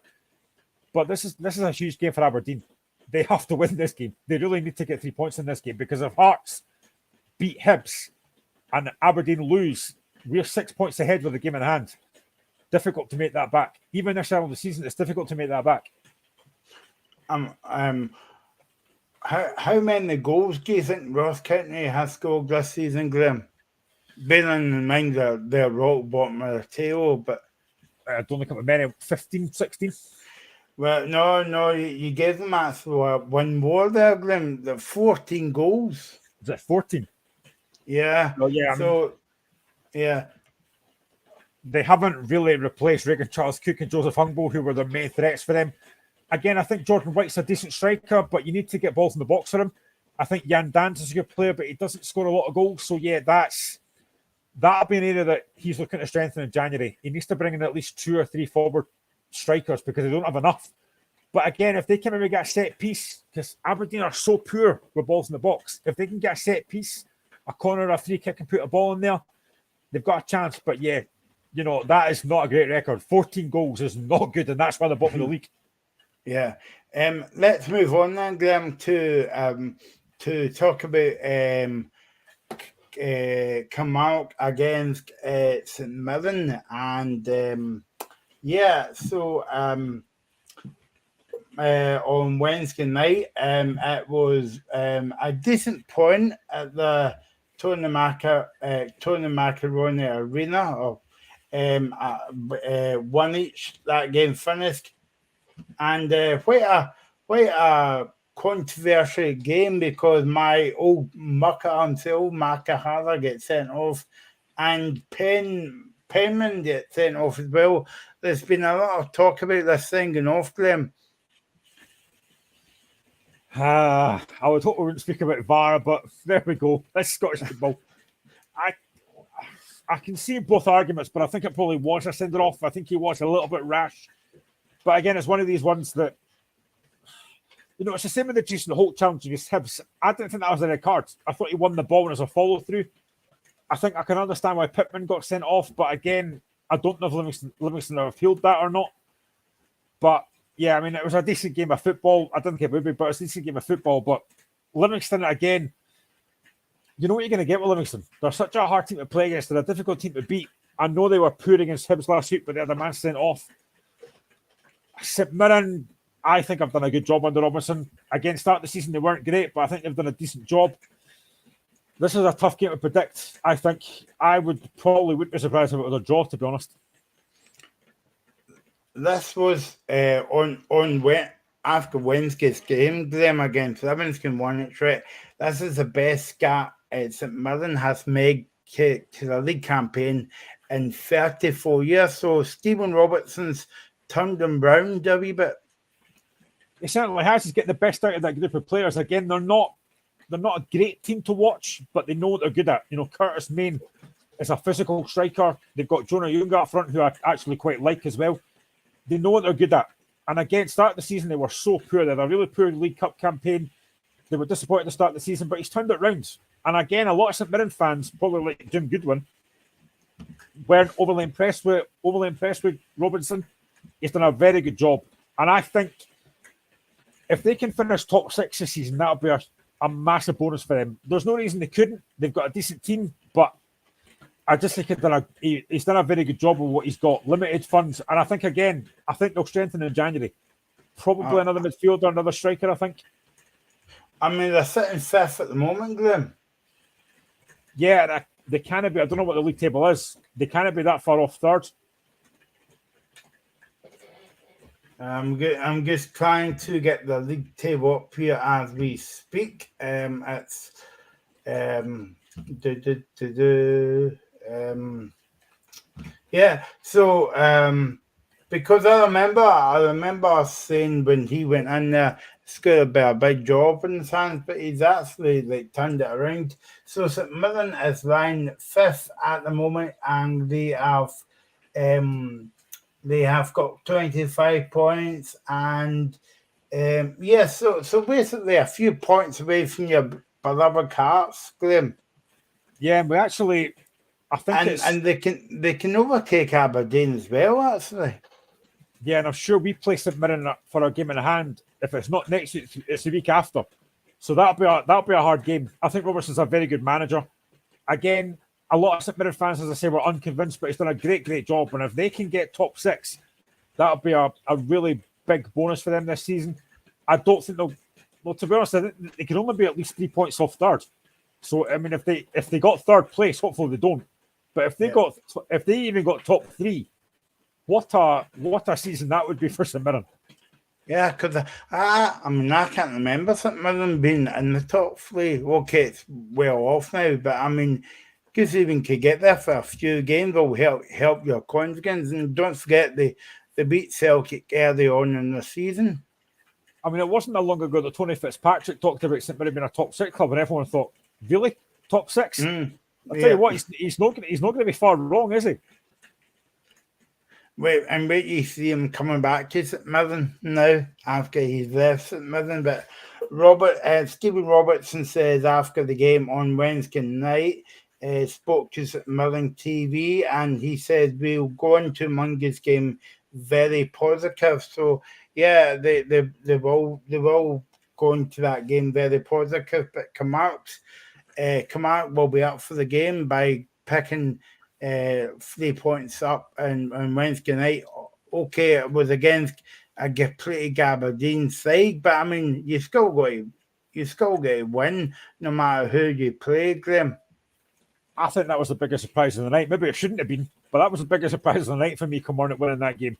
But this is a huge game for Aberdeen. They have to win this game. They really need to get 3 points in this game, because if Hearts beat Hibs and Aberdeen lose, we're 6 points ahead with the game in hand. Difficult to make that back. Even this early in the season, it's difficult to make that back. How many goals do you think Ross County has scored this season, Graham? Bearing in mind they're rock bottom of the table, but I don't think it was many. 15, 16. Well, no, you gave them actually one more there, Graham. The 14 goals. Is it 14? Yeah. Well, yeah, I mean, So, yeah. they haven't really replaced Regan Charles Cook and Joseph Hungbo, who were the main threats for them. Again, I think Jordan White's a decent striker, but you need to get balls in the box for him. I think Jan Dance is a good player, but he doesn't score a lot of goals. So, yeah, that'll be an area that he's looking to strengthen in January. He needs to bring in at least 2 or 3 forward strikers because they don't have enough. But again, if they can maybe get a set piece, because Aberdeen are so poor with balls in the box, if they can get a set piece, a corner, a free kick, and put a ball in there, they've got a chance. But yeah, that is not a great record. 14 goals is not good, and that's why they're bottom of the league. Yeah. Let's move on then, Graham, to talk about Kilmarnock against St Mirren, and so on Wednesday night, it was a decent point at the Tony Macaroni Arena, or 1 each. That game finished, and quite a controversial game because my old mucker himself, Makahara, gets sent off, and Penman gets sent off as well. There's been a lot of talk about this thing going off, Graham. I would hope we wouldn't speak about VAR, but there we go. That's Scottish football. I can see both arguments, but I think it probably was a sender off. I think he was a little bit rash. But again, it's one of these ones that, it's the same with the Jason Holt challenge against Hibs. I didn't think that was a red card. I thought he won the ball and as a follow through. I think I can understand why Pittman got sent off, but again, I don't know if Livingston have appealed that or not. But yeah, I mean, it was a decent game of football. I didn't care about it, but it's a decent game of football. But Livingston, again, you know what you're going to get with Livingston. They're such a hard team to play against. They're a difficult team to beat. I know they were poor against Hibs last week, but they had a man sent off. St Mirren, I think I've done a good job under Robinson. Again, start of the season, they weren't great, but I think they've done a decent job. This is a tough game to predict. I think I wouldn't be surprised if it was a draw, to be honest. This was after Wednesday's game, Graham, against Livingston won it, right? This is the best start St Mirren has made to the league campaign in 34 years. So Stephen Robertson's turned them round a wee bit. He certainly has. He's getting the best out of that group of players. Again, they're not a great team to watch, but they know what they're good at. Curtis Main is a physical striker. They've got Jonah Young up front, who I actually quite like as well. They know what they're good at. And again, start of the season, they were so poor. They had a really poor League Cup campaign. They were disappointed at the start of the season, but he's turned it round. And again, a lot of St Mirren fans, probably like Jim Goodwin, weren't overly impressed with Robinson. He's done a very good job. And I think if they can finish top 6 this season, that'll be a massive bonus for them. There's no reason they couldn't. They've got a decent team, but I just think he's done a very good job with what he's got. Limited funds. And I think they'll strengthen in January. Probably another midfielder, another striker, I think. I mean, they're sitting 5th at the moment, Graham. Yeah, they can't be. I don't know what the league table is. They can't be that far off 3rd. I'm just trying to get the league table up here as we speak. It's So because I remember saying when he went in there, it's going to be a big job in his hands, but he's actually turned it around. So St Mirren is lying 5th at the moment, and they have got 25 points, and so basically a few points away from your beloved Hearts, Graham. Yeah, and I think and they can overtake Aberdeen as well, actually. Yeah, and I'm sure we play St Mirren for a game in hand. If it's not next week, it's the week after. So that'll be a hard game. I think Robertson's a very good manager. Again, a lot of St Mirren fans, as I say, were unconvinced, but he's done a great job. And if they can get top 6, that'll be a really big bonus for them this season. I don't think to be honest, I think they can only be at least 3 points off 3rd. So I mean, if they got 3rd place, hopefully they don't. But if they even got top 3, what a season that would be for St Mirren. Yeah, because I mean, I can't remember St Mirren being in the top three. Okay, it's well off now, but I mean, because even could get there for a few games will help your confidence. And don't forget they beat Celtic early on in the season. I mean, it wasn't that long ago that Tony Fitzpatrick talked about St Mirren being a top six club, and everyone thought, really, top six? I tell you Yeah. what, he's not going to be far wrong, is he? Wait you see him coming back to St Mirren now after he's left St Mirren. But Stephen Robertson says after the game on Wednesday night, spoke to St Mirren TV, and he says we'll go into Monday's game very positive. So yeah, they will go into that game very positive. But Camargue will be up for the game by picking 3 points up on Wednesday night. Okay, it was against a pretty Aberdeen side, but I mean, you still got to win no matter who you play, Graham. I think that was the biggest surprise of the night. Maybe it shouldn't have been, but that was the biggest surprise of the night for me, Kilmarnock winning that game.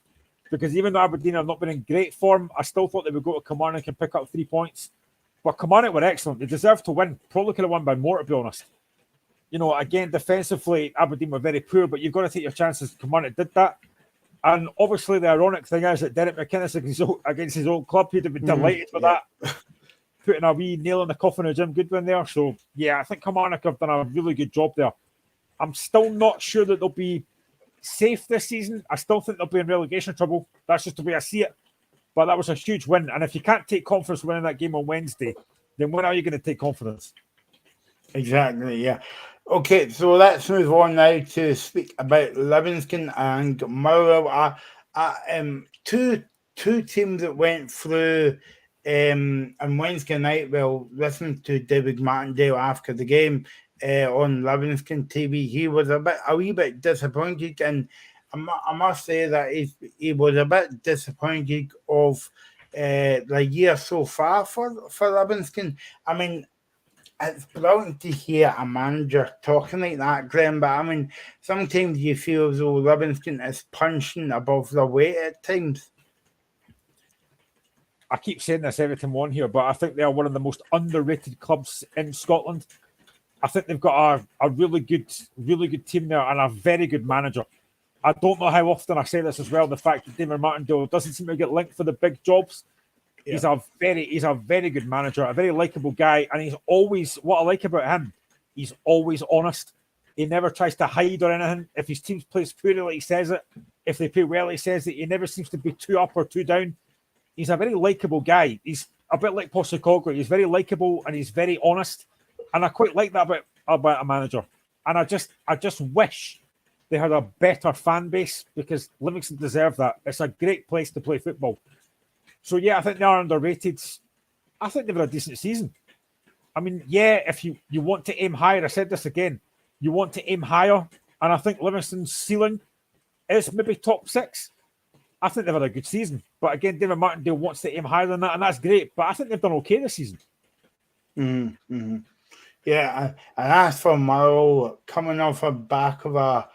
Because even though Aberdeen have not been in great form, I still thought they would go to Kilmarnock and pick up 3 points. But Kilmarnock were excellent. They deserved to win. Probably could have won by more, to be honest. You know, again, defensively, Aberdeen were very poor, but you've got to take your chances. Kilmarnock did that. And obviously, the ironic thing is that Derek McInnes against his old club, he'd have been delighted with that. Putting a wee nail in the coffin of Jim Goodwin there. So, yeah, I think Kilmarnock have done a really good job there. I'm still not sure that they'll be safe this season. I still think they'll be in relegation trouble. That's just the way I see it. But that was a huge win. And if you can't take confidence winning that game on Wednesday, then when are you going to take confidence? Exactly, yeah. Okay, so let's move on now to speak about Livingston and Motherwell. Two teams that went through on Wednesday night. Well, listen to David Martindale after the game on Livingston TV. He was a wee bit disappointed, and I must say that he was a bit disappointed of the year so far for Livingston. I mean, it's brilliant to hear a manager talking like that, Graham, but I mean, sometimes you feel as though Livingston is punching above their weight at times. I keep saying this every time on here, but I think they are one of the most underrated clubs in Scotland. I think they've got a really good team there and a very good manager. I don't know how often I say this as well, the fact that David Martindale doesn't seem to get linked for the big jobs. Yeah. He's a very good manager, a very likable guy, and he's always, what I like about him, he's always honest. He never tries to hide or anything. If his team plays poorly, like he says it. If they play well, he says it. He never seems to be too up or too down. He's a very likable guy. He's a bit like Postecoglou. He's very likable and he's very honest, and I quite like that about a manager. And I just wish they had a better fan base, because Livingston deserve that. It's a great place to play football. So, yeah, I think they are underrated. I think they've had a decent season. I mean, yeah, if you want to aim higher, I said this again, you want to aim higher, and I think Livingston's ceiling is maybe top 6. I think they've had a good season. But again, David Martindale wants to aim higher than that, and that's great. But I think they've done okay this season. Mm-hmm. Yeah, and as for Murrow, coming off the back of a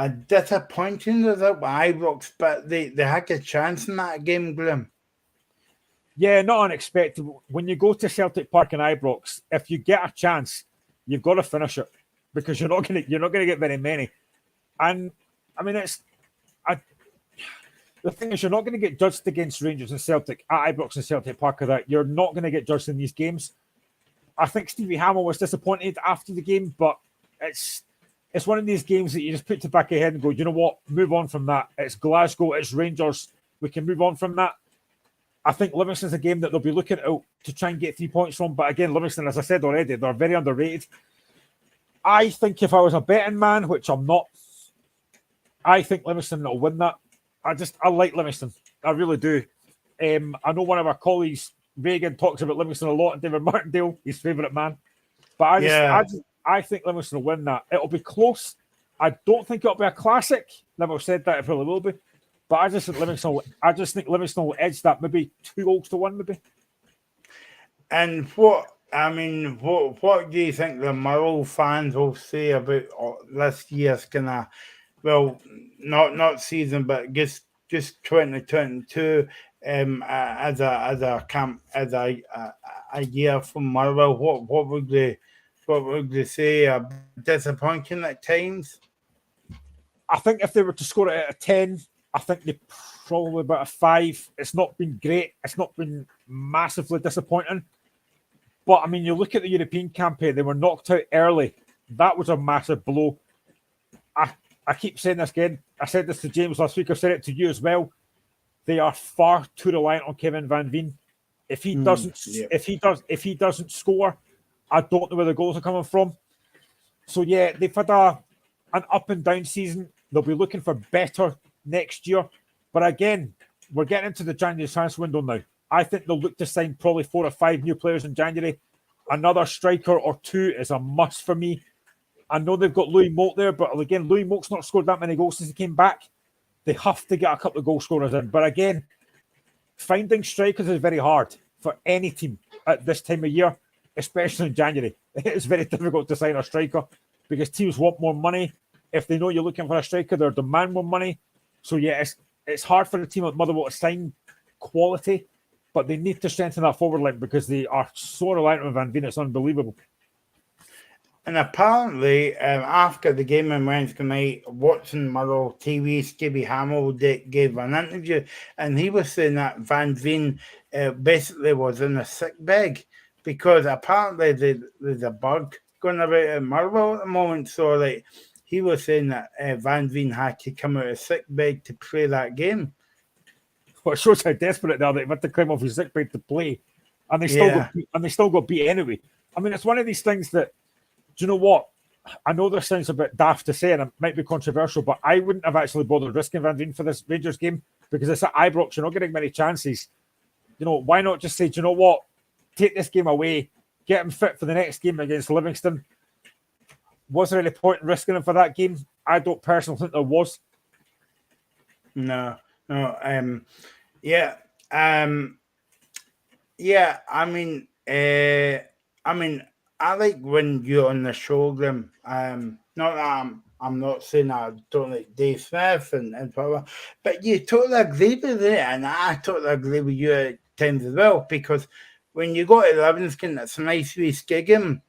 disappointing result with Ibrox, but they had a chance in that game, Grim. Yeah, not unexpected. When you go to Celtic Park in Ibrox, if you get a chance, you've got to finish it, because you're not going to get very many. And I mean, the thing is, you're not going to get judged against Rangers and Celtic at Ibrox and Celtic Park of that. You're not going to get judged in these games. I think Stevie Hamill was disappointed after the game, but it's one of these games that you just put to the back of your head and go, you know what, move on from that. It's Glasgow, it's Rangers. We can move on from that. I think Livingston's a game that they'll be looking at to try and get 3 points from. But again, Livingston, as I said already, they're very underrated. I think if I was a betting man, which I'm not, I think Livingston will win that. I like Livingston. I really do. I know one of our colleagues, Reagan, talks about Livingston a lot, and David Martindale, his favourite man. But I think Livingston will win that. It'll be close. I don't think it'll be a classic. Never said that, it probably will be. But I just think Livingston will edge that, maybe 2-1, maybe. And what do you think the Murrow fans will say about this year's kind of, well, not season, but just 2022 as a year from Motherwell? What would they say? Disappointing at times. I think if they were to score it at a 10, I think they probably about a 5. It's not been great. It's not been massively disappointing. But I mean, you look at the European campaign, they were knocked out early. That was a massive blow. I keep saying this again. I said this to James last week. I've said it to you as well. They are far too reliant on Kevin Van Veen. If he doesn't score, I don't know where the goals are coming from. So yeah, they've had an up and down season. They'll be looking for better next year. But again, we're getting into the January transfer window now. I think they'll look to sign probably 4 or 5 new players in January. Another striker or 2 is a must for me. I know they've got Louis Moult there, but again, Louis Moult's not scored that many goals since he came back. They have to get a couple of goal scorers in. But again, finding strikers is very hard for any team at this time of year, especially in January. It's very difficult to sign a striker because teams want more money. If they know you're looking for a striker, they'll demand more money. So yeah, it's hard for the team at Motherwell to sign quality, but they need to strengthen that forward line because they are so reliant on Van Veen. It's unbelievable. And apparently, after the game on Wednesday night, watching Motherwell TV, Stevie Hamill gave an interview, and he was saying that Van Veen basically was in a sick bag because apparently there's a bug going about at Motherwell at the moment. So, like, he was saying that Van Veen had to come out of sick bag to play that game. Well, it shows how desperate they are. They've had to climb off his sick bag to play, and they still got beat anyway. I mean, it's one of these things that. Do you know what? I know this sounds a bit daft to say, and it might be controversial, but I wouldn't have actually bothered risking Van Veen for this Rangers game because it's at Ibrox. You're not getting many chances. You know, why not just say, do you know what? Take this game away, get him fit for the next game against Livingston. Was there any point in risking him for that game? I don't personally think there was. No. Yeah. I mean, I like when you're on the show, Grim. Not that I'm not saying I don't like Dave Smith and blah, but you totally agree with it, and I totally agree with you at times as well, because when you go to Livingston, it's a nice wee skigging,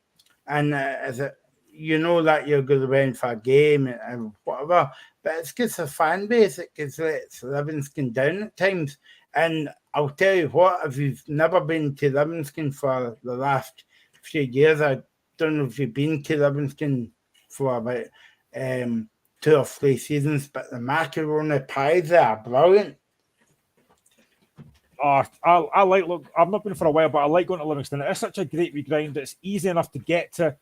and you know that you're going to win for a game and whatever, but it's just a fan base. It gets lets Livingston down at times, and I'll tell you what, if you've never been to Livingston for the last few years, I don't know if you've been to Livingston for about 2 or 3 seasons, but the macaroni pies are brilliant. I like, look, I've not been for a while, but I like going to Livingston. It's such a great wee ground. It's easy enough to get to.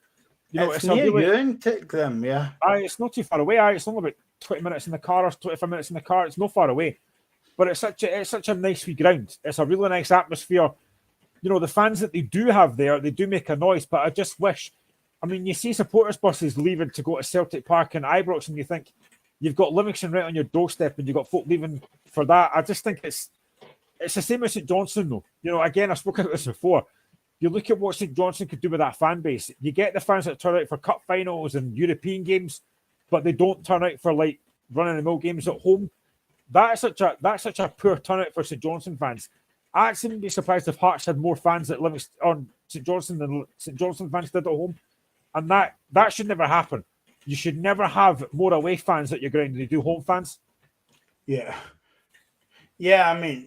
You know, it's near you and take them, yeah. It's not too far away. It's only about 20 minutes in the car or 25 minutes in the car. It's not far away. But it's such a nice wee ground. It's a really nice atmosphere. You know, the fans that they do have there, they do make a noise, but I just wish, I mean, you see supporters buses leaving to go to Celtic Park and Ibrox, and you think you've got Livingston right on your doorstep and you've got folk leaving for that. I just think it's the same as St Johnstone, though. You know, again, I've spoken about this before. You look at what St Johnstone could do with that fan base. You get the fans that turn out for cup finals and European games, but they don't turn out for, like, run-of-the-mill games at home. That's such a poor turnout for St Johnstone fans. I actually wouldn't be surprised if Hearts had more fans at Livingston on St Johnstone than St Johnstone fans did at home, and that should never happen. You should never have more away fans at your ground than you do home fans. Yeah. I mean,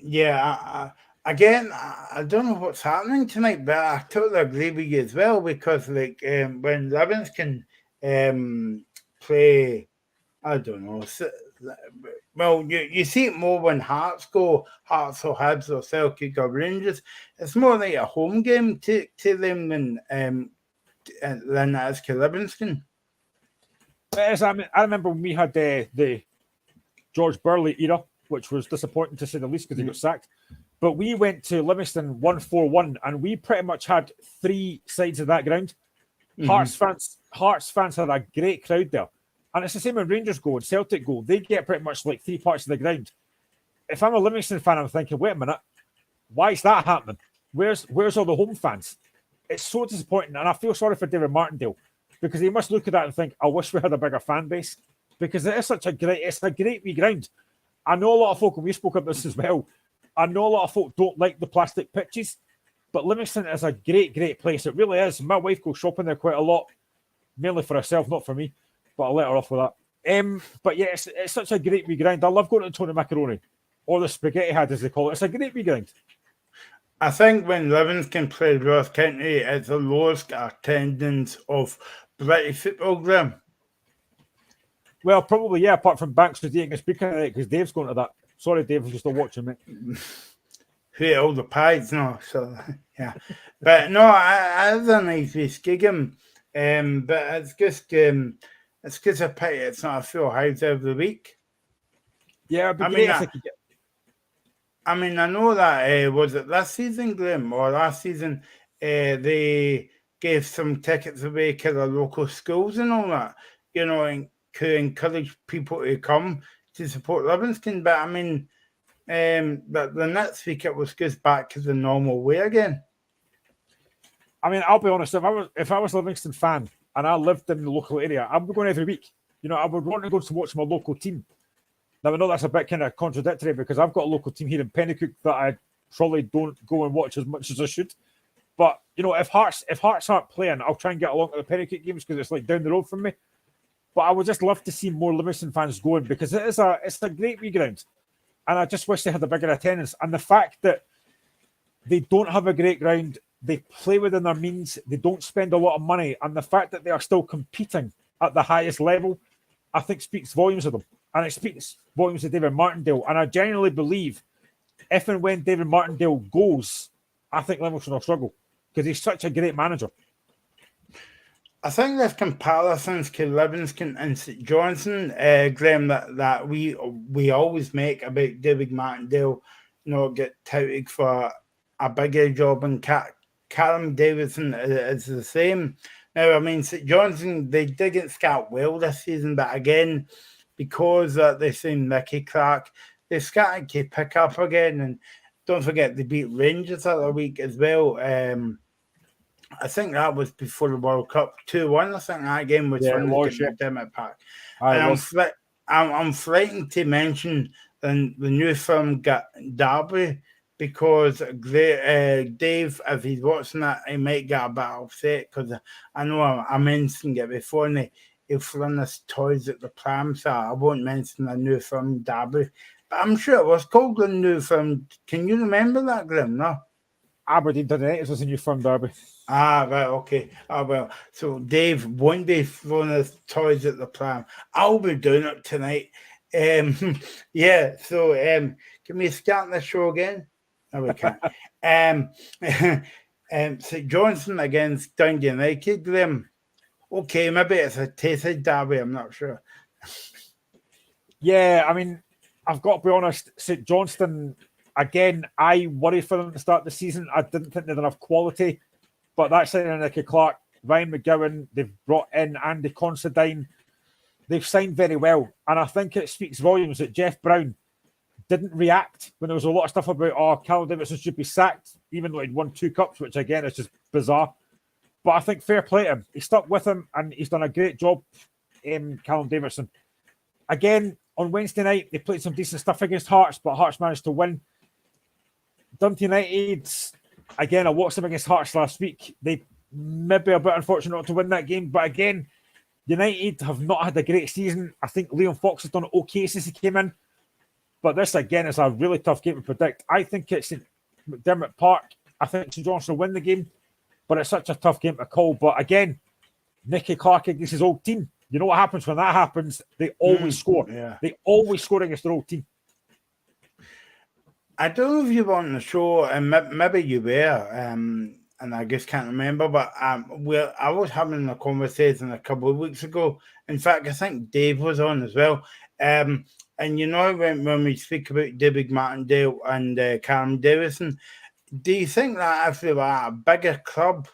again, I don't know what's happening tonight, but I totally agree with you as well, because like when Livingston play, I don't know. Well, you see it more when Hearts or Hibs or Celtic or Rangers. It's more like a home game to them than it is to Livingston. I remember when we had the George Burley era, which was disappointing to say the least because he got sacked. But we went to Livingston 1-4-1, and we pretty much had 3 sides of that ground. Mm-hmm. Hearts fans had a great crowd there. And it's the same when Rangers go and Celtic go. They get pretty much like 3 parts of the ground. If I'm a Livingston fan, I'm thinking, wait a minute, why is that happening? Where's all the home fans? It's so disappointing. And I feel sorry for David Martindale, because he must look at that and think, I wish we had a bigger fan base, because it's a great wee ground. I know a lot of folk, and we spoke about this as well, I know a lot of folk don't like the plastic pitches, but Livingston is a great place. It really is. My wife goes shopping there quite a lot, mainly for herself, not for me, but I'll let her off with that. But yeah, it's such a great wee ground. I love going to Tony Macaroni, or the Spaghetti Head as they call it. It's a great wee ground. I think when Livingston played Ross County, it's the lowest attendance of British football ground. Well, probably, yeah, apart from Banks was eating a speaker tonight because Dave's going to that. Sorry, Dave, if you're still watching, mate. Who ate all the pies? No, so yeah. But no, I have a nice wee skiggum. But it's just a pity it's not a full house every week. Yeah, it'd be great if they could get... I mean, I know that, was it this season, Grim, or last season, they gave some tickets away to the local schools and all that, you know, and to encourage people to come to support Livingston. But I mean, but the next week it was just back to the normal way again. I mean, I'll be honest, if I was a Livingston fan and I lived in the local area, I'd be going every week. You know, I would want to go to watch my local team. Now, I know that's a bit kind of contradictory because I've got a local team here in Pennycook that I probably don't go and watch as much as I should. But, you know, if Hearts aren't playing, I'll try and get along to the Pennycook games because it's like down the road from me. But I would just love to see more Livingston fans going because it's a great wee ground. And I just wish they had a bigger attendance. And the fact that they don't have a great ground, they play within their means, they don't spend a lot of money, and the fact that they are still competing at the highest level, I think speaks volumes of them. And it speaks volumes of David Martindale. And I genuinely believe if and when David Martindale goes, I think Livingston will struggle because he's such a great manager. I think there's comparisons to Livingston and St Johnstone, Graham, that we always make about David Martindale, you know, get touted for a bigger job, and Callum Davidson is the same. Now, I mean, St Johnstone, they didn't start well this season, but again, because they seen Nicky Clark, they started to pick up again. And don't forget, they beat Rangers the other week as well. I think that was before the World Cup, 2-1. I think that game was from the Dimmitt Park. And I'm frightened to mention the new film Derby because Dave, if he's watching that, he might get a bit upset because I know I mentioned it before and he'll fling his toys at the pram, so I won't mention the new film Derby. But I'm sure it was called the new film. Can you remember that, Grim? No? Aberdeen United was a new film Derby. Ah, right, okay. Oh, well, so Dave won't be throwing his toys at the pram. I'll be doing it tonight. Yeah, so can we start the show again? No, we can't. St Johnstone against Dundee United, Graham. Okay, maybe it's a tasted derby, I'm not sure. Yeah, I mean, I've got to be honest, St Johnstone, again, I worry for them to start the season. I didn't think they had enough quality. But that's signing Nicky Clark, Ryan McGowan, they've brought in Andy Considine. They've signed very well. And I think it speaks volumes that Jeff Brown didn't react when there was a lot of stuff about, Callum Davidson should be sacked, even though he'd won 2 cups, which again is just bizarre. But I think fair play to him. He stuck with him and he's done a great job, Callum Davidson. Again, on Wednesday night, they played some decent stuff against Hearts, but Hearts managed to win. Dundee United... Again, I watched them against Hearts last week. They maybe a bit unfortunate not to win that game. But again, United have not had a great season. I think Leon Fox has done okay since he came in. But this, again, is a really tough game to predict. I think it's in McDermott Park. I think St Johnstone will win the game. But it's such a tough game to call. But again, Nicky Clark against his old team. You know what happens when that happens? They always score. Yeah. They always score against their old team. I don't know if you were on the show, and maybe you were, and I just can't remember, but I was having a conversation a couple of weeks ago. In fact, I think Dave was on as well. And you know, when we speak about David Martindale and Callum Davidson, do you think that if they were at a bigger club,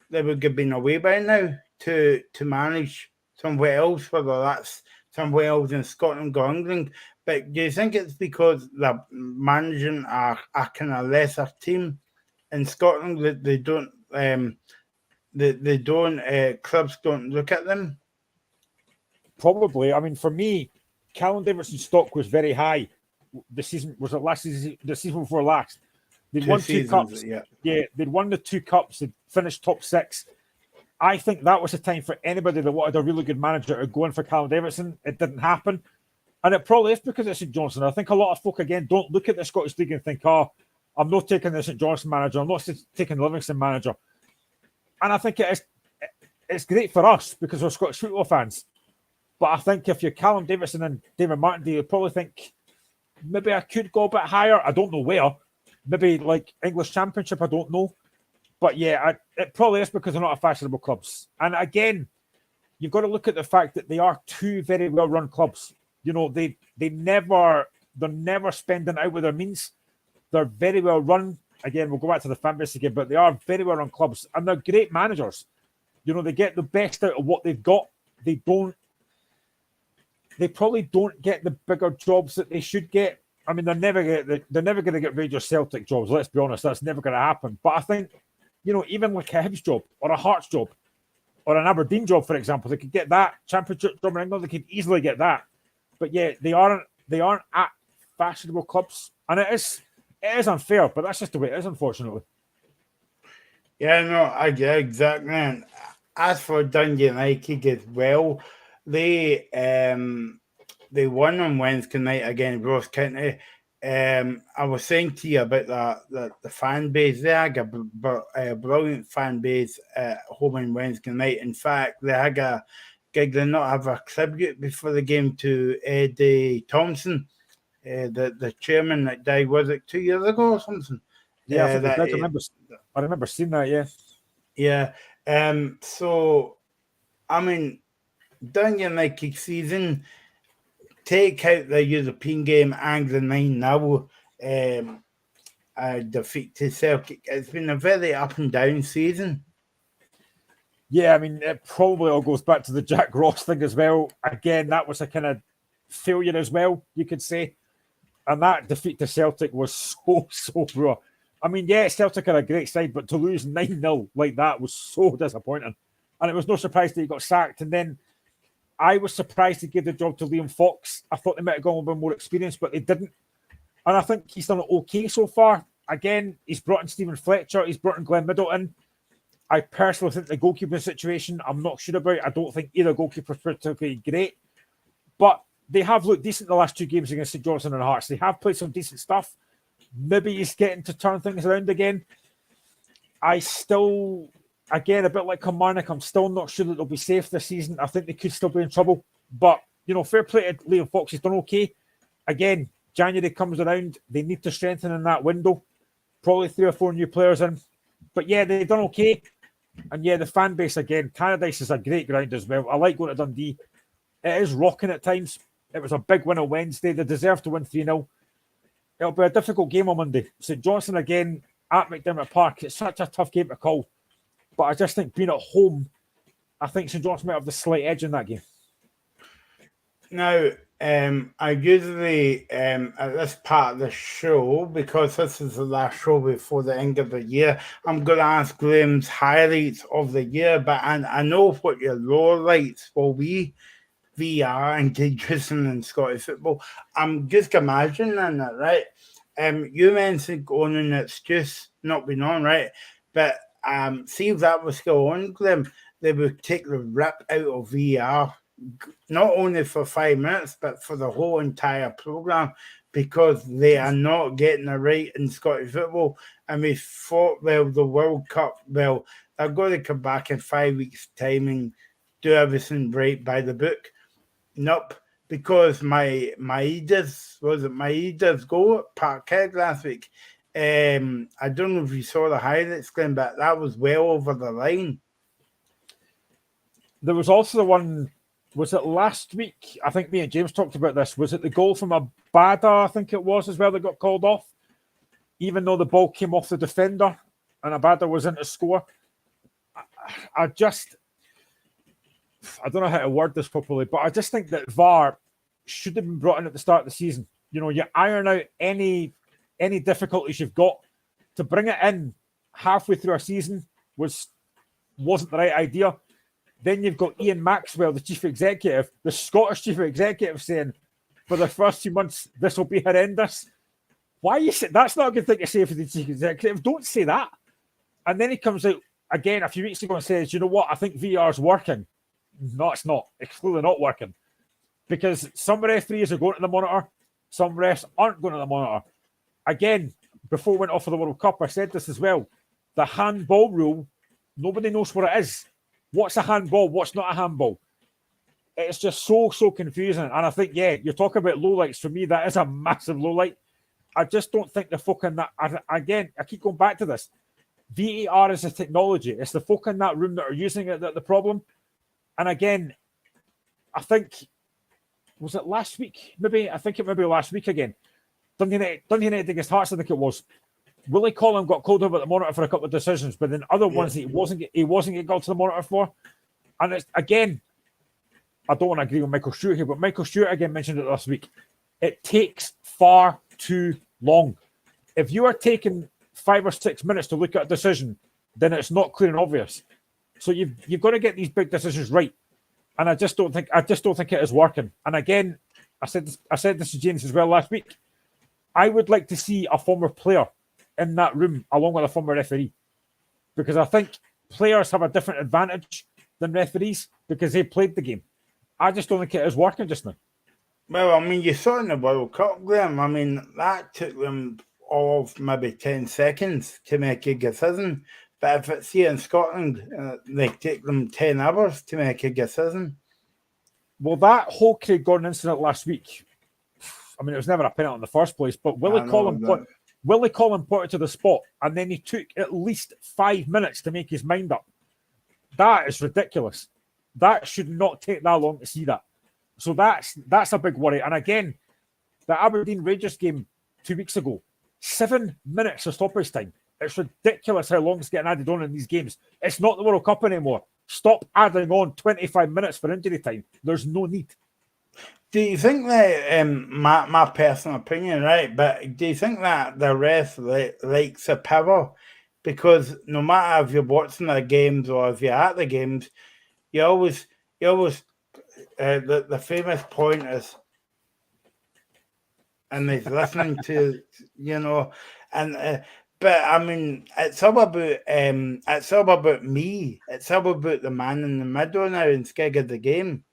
they would have been away by now to manage somewhere else, whether that's somewhere else in Scotland or England? But do you think it's because they're managing a kind of lesser team in Scotland that they don't clubs don't look at them? Probably. I mean, for me, Callum Davidson's stock was very high the season, was it last season, the season before last? They'd 2 won 2 seasons, cups. yeah. They'd won the 2 cups. They'd finished top 6. I think that was the time for anybody that wanted a really good manager to go in for Callum Davidson. It didn't happen. And it probably is because it's St Johnstone. I think a lot of folk, again, don't look at the Scottish League and think, oh, I'm not taking the St Johnstone manager. I'm not taking the Livingston manager. And I think it's great for us because we're Scottish football fans. But I think if you're Callum Davidson and David Martindale, you'd probably think, maybe I could go a bit higher. I don't know where. Maybe like English Championship, I don't know. But yeah, it probably is because they're not a fashionable clubs. And again, you've got to look at the fact that they are 2 very well-run clubs. You know, they're never spending out with their means. They're very well run. Again, we'll go back to the fan base again, but they are very well run clubs and they're great managers. You know, they get the best out of what they've got. They probably don't get the bigger jobs that they should get. I mean, they're never going to get Rangers Celtic jobs. Let's be honest, that's never going to happen. But I think, you know, even like a Hibs job or a Hearts job or an Aberdeen job, for example, they could get that Championship job in England. They could easily get that. But yeah, they aren't at fashionable clubs, and it is unfair. But that's just the way it is, unfortunately. Yeah, no, I get exactly. And as for Dundee United as well, they won on Wednesday night against Ross County. I was saying to you about the fan base. They had a brilliant fan base at home on Wednesday night. In fact, they had a gig. They not have a tribute before the game to Eddie Thompson, the chairman that died. Was it 2 years ago or something? Yeah, I remember seeing that. Yeah, yeah. So, I mean, Dundee United season. Take out the European game and the 9-0 defeat to Celtic. It's been a very up and down season. Yeah, I mean, it probably all goes back to the Jack Ross thing as well. Again, that was a kind of failure as well, you could say. And that defeat to Celtic was so poor. I mean, yeah, Celtic are a great side, but to lose 9-0 like that was so disappointing. And it was no surprise that he got sacked. And then I was surprised to give the job to Liam Fox. I thought they might have gone with more experience, but they didn't. And I think he's done okay so far. Again, he's brought in Stephen Fletcher. He's brought in Glenn Middleton. I personally think the goalkeeping situation, I'm not sure about. I don't think either goalkeeper is particularly great. But they have looked decent the last 2 games against St Johnstone and Hearts. They have played some decent stuff. Maybe he's getting to turn things around again. I still, again, a bit like Kilmarnock, I'm still not sure that they'll be safe this season. I think they could still be in trouble. But, you know, fair play to Liam Fox. He's done okay. Again, January comes around. They need to strengthen in that window. Probably 3 or 4 new players in. But yeah, they've done okay. And yeah, the fan base again. Tannadice is a great ground as well. I like going to Dundee. It is rocking at times. It was a big win on Wednesday. They deserve to win 3-0. It'll be a difficult game on Monday. St Johnstone again at McDermott Park. It's such a tough game to call. But I just think being at home, I think St Johnstone might have the slight edge in that game. Now, I usually, at this part of the show, because this is the last show before the end of the year, I'm going to ask Graham's highlights of the year, but I know what your lowlights will be, VR and Gibson and Scottish football. I'm just imagining that, right? You mentioned going and it's just not been on, right? But see if that was still on, Graham, they would take the rip out of VR, not only for 5 minutes, but for the whole entire programme, because they are not getting it right in Scottish football. And we thought, well, the World Cup, well, they're going to come back in 5 weeks' time and do everything right by the book. Nope, because Maeda's goal at Parkhead last week. I don't know if you saw the highlights, Glenn, but that was well over the line. There was also the one, was it last week? I think me and James talked about this. Was it the goal from Abada, I think it was as well, that got called off? Even though the ball came off the defender and Abada was in to score. I don't know how to word this properly, but I just think that VAR should have been brought in at the start of the season. You know, you iron out any difficulties you've got. To bring it in halfway through a season wasn't the right idea. Then you've got Ian Maxwell, the chief executive, the Scottish chief executive, saying for the first 2 months, this will be horrendous. Why you say that's not a good thing to say for the chief executive? Don't say that. And then he comes out again a few weeks ago and says, you know what, I think VR is working. No, it's not. It's clearly not working. Because some referees are going to the monitor, some refs aren't going to the monitor. Again, before we went off for the World Cup, I said this as well. The handball rule, nobody knows what it is. What's a handball? What's not a handball? It's just so confusing. And I think, yeah, you're talking about lowlights. For me, that is a massive lowlight. I just don't think the folk in that... Again, I keep going back to this. VAR is a technology. It's the folk in that room that are using it that the problem. And again, I think... Was it last week? I think it may be last week again. Dundee United against Hearts, I think it was. Willie Collum got called over at the monitor for a couple of decisions, but then other ones he wasn't getting called to the monitor for. And it's, again, I don't want to agree with Michael Stewart here, but Michael Stewart again mentioned it last week. It takes far too long. If you are taking 5 or 6 minutes to look at a decision, then it's not clear and obvious. So you've got to get these big decisions right. And I just don't think it is working. And again, I said this to James as well last week. I would like to see a former player in that room along with a former referee, because I think players have a different advantage than referees because they played the game. I just don't think it is working just now. Well, I mean, you saw in the World Cup, Graham. I mean, that took them all of maybe 10 seconds to make a decision. But if it's here in Scotland, they take them 10 hours to make a decision. Well, that whole Craig Gordon incident last week, I mean, it was never a penalty in the first place, but Willie Collum put it to the spot, and then he took at least 5 minutes to make his mind up. That is ridiculous. That should not take that long to see that. So that's a big worry. And again, the Aberdeen Rangers game 2 weeks ago, 7 minutes of stoppage time. It's ridiculous how long it's getting added on in these games. It's not the World Cup anymore. Stop adding on 25 minutes for injury time. There's no need. Do you think that, my personal opinion, right, but do you think that the ref likes the power? Because no matter if you're watching the games or if you're at the games, you always the famous point is, and he's listening to, and but I mean, it's all about me. It's all about the man in the middle now instead of the game.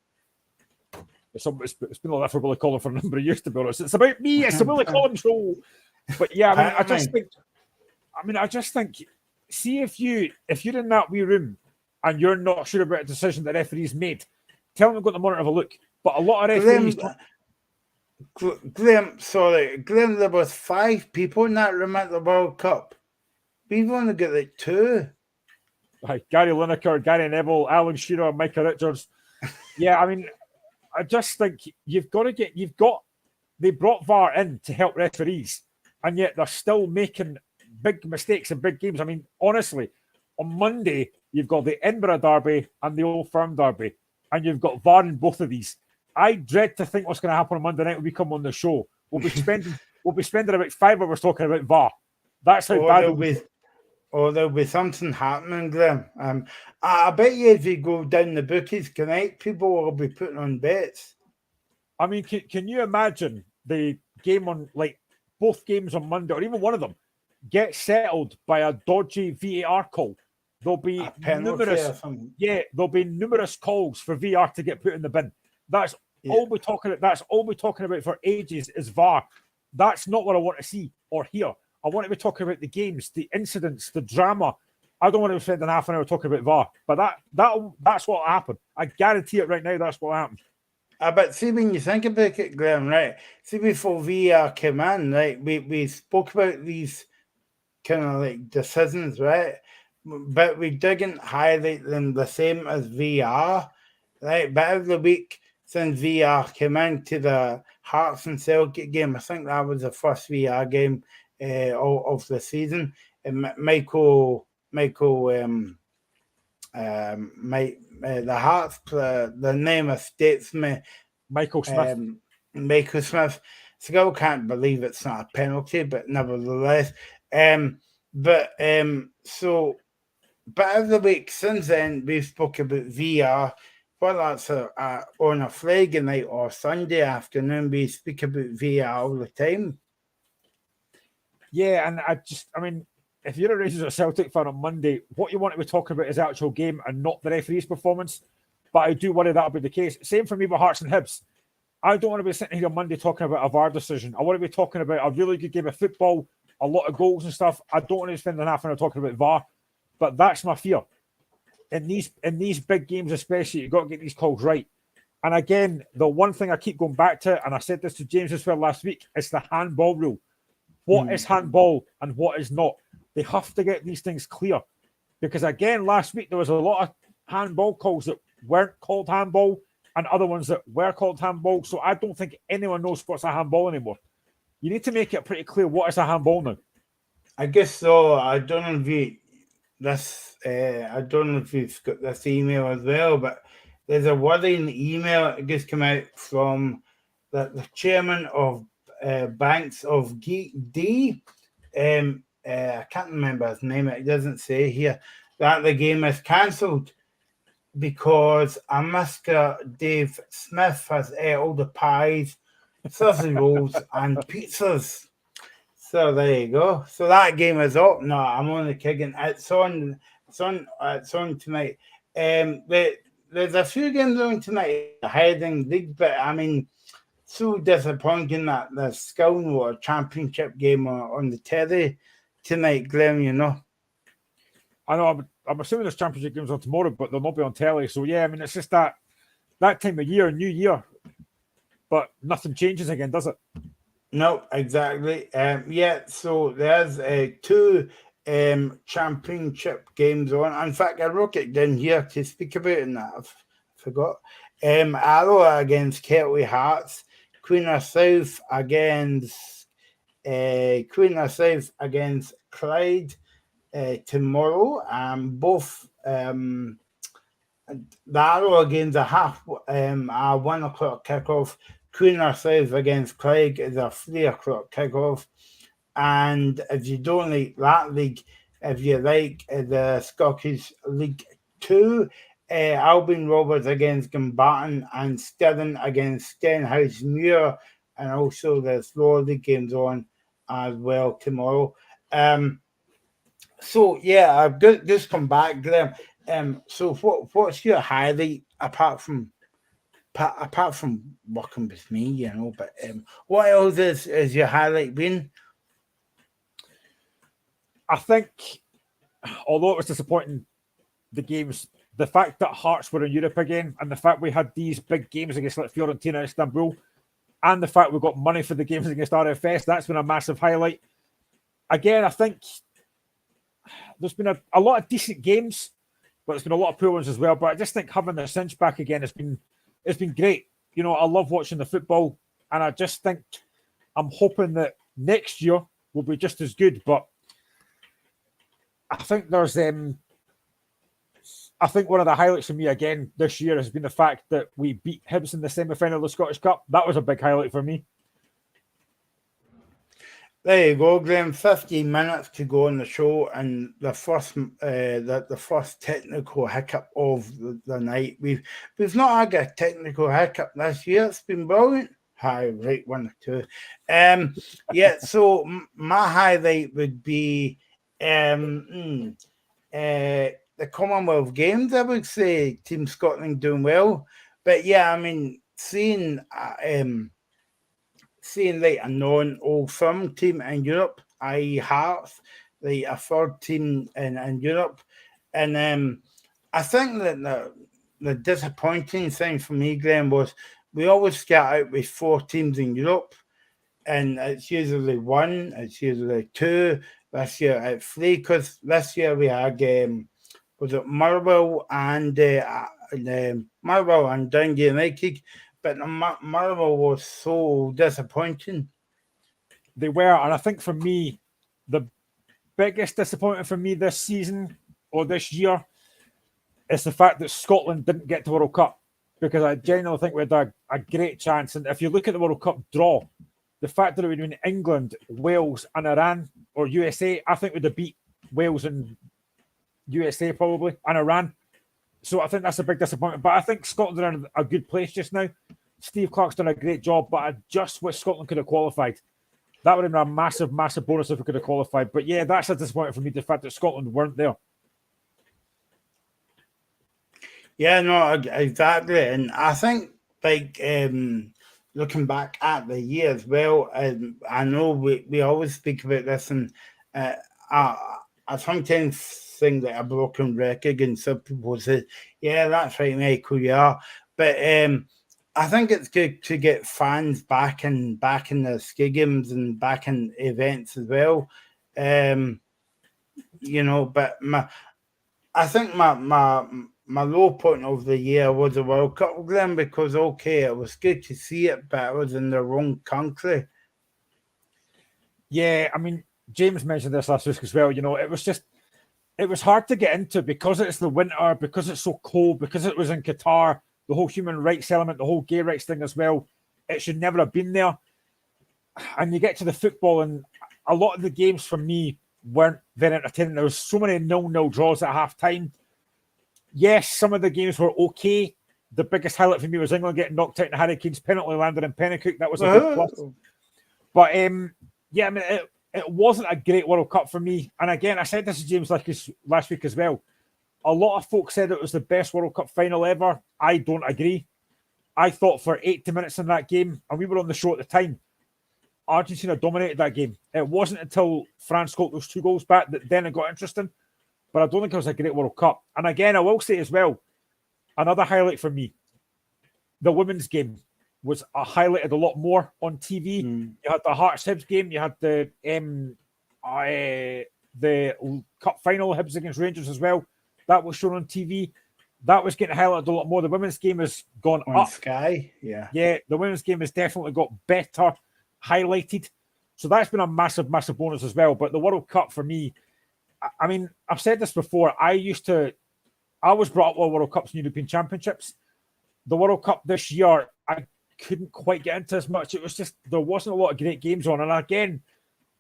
It's been like that for Willie Collum for a number of years, to be honest. It's about me. It's the Willie Collum show. But yeah, I just think. See, if you're in that wee room and you're not sure about a decision the referee's made, tell them to go to the monitor and have a look. But a lot of referees. Graham, there was 5 people in that room at the World Cup. We've only got like 2. Gary Lineker, Gary Neville, Alan Shearer, Micah Richards. Yeah, I mean, I just think they brought VAR in to help referees, and yet they're still making big mistakes in big games. I mean, honestly, on Monday, you've got the Edinburgh Derby and the Old Firm Derby, and you've got VAR in both of these. I dread to think what's going to happen on Monday night when we come on the show. We'll be spending about 5 hours talking about VAR. That's how bad it'll be. There'll be something happening, Graham. I bet you if you go down the bookies tonight, people will be putting on bets. I mean, can you imagine the game on, like, both games on Monday, or even one of them, get settled by a dodgy VAR call? There'll be numerous calls for VR to get put in the bin. That's all we're talking about. That's all we're talking about for ages is VAR. That's not what I want to see or hear. I want to be talking about the games, the incidents, the drama. I don't want to be spending half an hour talking about VAR. But that's what will happen. I guarantee it right now. That's what will happen. But see, when you think about it, Graham, right? See, before VR came in, right, we spoke about these kind of like decisions, right? But we didn't highlight them the same as VR, right? But every week since VR came into the Hearts and Celtic game, I think that was the first VR game of the season. And the Hearts, the name escapes me. Michael Smith. Michael Smith. Still can't believe it's not a penalty, but nevertheless. But every week since then, we've spoken about VR. that's on a Friday night or Sunday afternoon. We speak about VAR all the time. Yeah, and I mean, if you're a Rangers or Celtic fan on Monday, what you want to be talking about is the actual game and not the referee's performance. But I do worry that'll be the case. Same for me with Hearts and Hibs. I don't want to be sitting here on Monday talking about a VAR decision. I want to be talking about a really good game of football, a lot of goals and stuff. I don't want to spend an half an hour talking about VAR. But that's my fear. In these big games especially, you've got to get these calls right. And again, the one thing I keep going back to, and I said this to James as well last week, is the handball rule. What is handball and what is not? They have to get these things clear. Because again, last week there was a lot of handball calls that weren't called handball and other ones that were called handball. So I don't think anyone knows what's a handball anymore. You need to make it pretty clear what is a handball now. I guess so. I don't know if you've got this email as well, but there's a worrying email that just come out from the chairman of Banks of D. I can't remember his name. It doesn't say here that the game is cancelled because a Mr. Dave Smith has ate all the pies, sausage rolls, and pizzas. So there you go. So that game is up. No, I'm only kidding. It's on tonight. There's a few games on tonight, heading league, but I mean, so disappointing that the Scoundrel Championship game on the telly tonight, Glenn. You know. I know. I'm assuming there's championship games on tomorrow, but they'll not be on telly. So yeah, I mean, it's just that time of year, new year, but nothing changes again, does it? No, exactly. So there's two championship games on. In fact, I wrote it down here to speak about it, and I forgot. Arrow against Kelty Hearts, Queen of South against Clyde tomorrow. Both the Arrow against a 1 o'clock kickoff. Queen of South against Craig is a 3 o'clock kickoff. And if you don't like that league, if you like the Scottish League 2, Albion Rovers against Gumbarton and Stirling against Stenhousemuir, and also there's lower league games on as well tomorrow. So yeah, I've just come back, Graham. So what's your highlight apart from working with me, you know? But what else is your highlight been? I think, although it was disappointing, the games, the fact that Hearts were in Europe again, and the fact we had these big games against like Fiorentina, Istanbul, and the fact we got money for the games against RFS, that's been a massive highlight. Again, I think there's been a lot of decent games, but there's been a lot of poor ones as well. But I just think having the cinch back again it's been great. You know, I love watching the football, and I just think I'm hoping that next year will be just as good. But I think there's I think one of the highlights for me again this year has been the fact that we beat Hibs in the semi-final of the Scottish Cup. That was a big highlight for me. There you go, Graham. 15 minutes to go on the show, and the first technical hiccup of the night. We've not had a technical hiccup this year. It's been brilliant. Hi, right, 1 or 2. Yeah. So my highlight would be the Commonwealth Games. I would say Team Scotland doing well, but yeah, I mean seeing like a non-old firm team in Europe, i.e. Hearts, like a third team in Europe. And I think that the disappointing thing for me, Graham, was we always start out with 4 teams in Europe, and it's usually 1, it's usually 2. This year at 3, because this year we had was it Motherwell and Dundee United. But Motherwell was so disappointing. They were, and I think for me, the biggest disappointment for me this season or this year is the fact that Scotland didn't get to World Cup, because I genuinely think we had a great chance. And if you look at the World Cup draw, the fact that it would have been England, Wales, and Iran or USA, I think we'd have beat Wales and USA probably, and Iran. So I think that's a big disappointment. But I think Scotland are in a good place just now. Steve Clark's done a great job, but I just wish Scotland could have qualified. That would have been a massive, massive bonus if we could have qualified. But yeah, that's a disappointment for me, the fact that Scotland weren't there. Yeah, no, exactly. And I think, like, looking back at the year as well, I know we always speak about this, and I sometimes think that a broken record, and some people say, yeah, that's right, Michael, yeah. But I think it's good to get fans back in the ski games and back in events as well. But I think my low point of the year was the World Cup, Glenn, because okay, it was good to see it, but it was in the wrong country. Yeah, I mean, James mentioned this last week as well. It was hard to get into because it's the winter, because it's so cold, because it was in Qatar, the whole human rights element, the whole gay rights thing as well. It should never have been there. And you get to the football, and a lot of the games for me weren't very entertaining. There was so many 0-0 draws at half time. Yes, some of the games were okay. The biggest highlight for me was England getting knocked out in Harry Kane's penalty landed in Pennycook. That was a big plus. But yeah, I mean, it wasn't a great World Cup for me. And again, I said this to James last week as well. A lot of folks said it was the best World Cup final ever. I don't agree. I thought for 80 minutes in that game, and we were on the show at the time, Argentina dominated that game. It wasn't until France got those 2 goals back that then it got interesting. But I don't think it was a great World Cup. And again, I will say as well, another highlight for me, the women's game was highlighted a lot more on TV. You had the Hearts Hibs game, you had the cup final, Hibs against Rangers as well. That was shown on TV. That was getting highlighted a lot more. The women's game has gone on up. Sky, yeah. Yeah, the women's game has definitely got better highlighted. So that's been a massive, massive bonus as well. But the World Cup for me, I mean, I've said this before. I was brought up with World Cups and European Championships. The World Cup this year, I couldn't quite get into as much. It was just, there wasn't a lot of great games on. And again,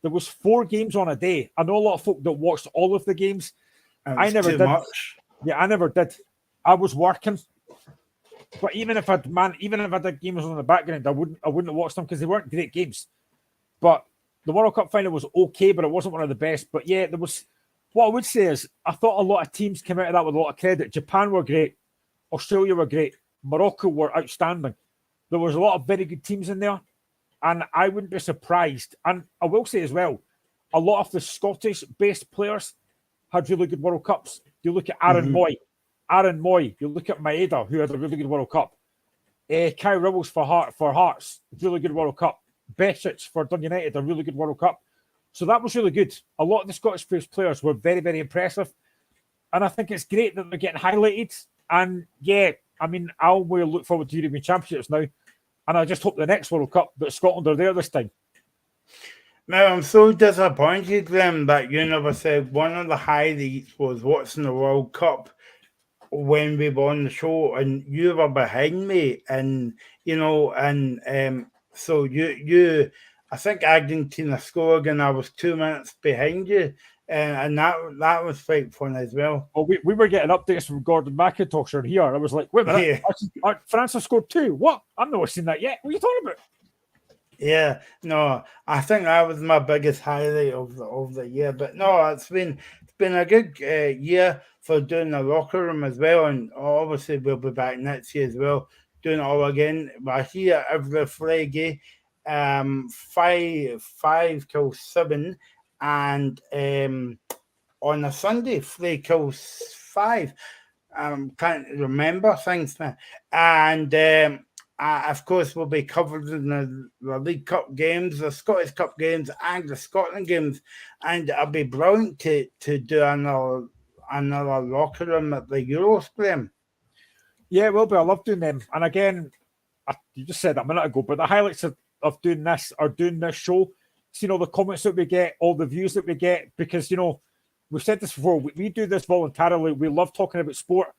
there was 4 games on a day. I know a lot of folk that watched all of the games. I never did. Much. Yeah, I never did. I was working. But even if I had games on in the background, I wouldn't have watched them because they weren't great games. But the World Cup final was okay, but it wasn't one of the best. But yeah, there was. What I would say is, I thought a lot of teams came out of that with a lot of credit. Japan were great. Australia were great. Morocco were outstanding. There was a lot of very good teams in there. And I wouldn't be surprised. And I will say as well, a lot of the Scottish-based players had really good World Cups. You look at Aaron Moy. You look at Maeda, who had a really good World Cup. Kai Ribbles for Hearts, really good World Cup. Besic for Dundee United, a really good World Cup. So that was really good. A lot of the Scottish-based players were very, very impressive. And I think it's great that they're getting highlighted. And yeah, I mean, I'll look forward to European Championships now. And I just hope the next World Cup that Scotland are there this time. Now, I'm so disappointed, Graham, that you never said one of the highlights was watching the World Cup when we were on the show, and you were behind me, and so you I think Argentina scored, and I was 2 minutes behind you, and that was quite fun as well. Well, we were getting updates from Gordon McIntosh here. I was like, wait a minute, France have scored 2. What? I've not seen that yet. What are you talking about? Yeah, no, I think that was my biggest highlight of the year. But no, it's been a good year for doing the locker room as well, and obviously we'll be back next year as well, doing it all again. We're here every Friday, 5 till 7, and on a Sunday 3 till 5. Can't remember things now, and. Of course, we'll be covering the League Cup games, the Scottish Cup games, and the Scotland games, and it'll be brilliant to do another locker room at the Euros, Graham. Yeah, it will be. I love doing them. And again, you just said that a minute ago, but the highlights of doing this show. So, the comments that we get, all the views that we get, because, we've said this before, we do this voluntarily. We love talking about sport.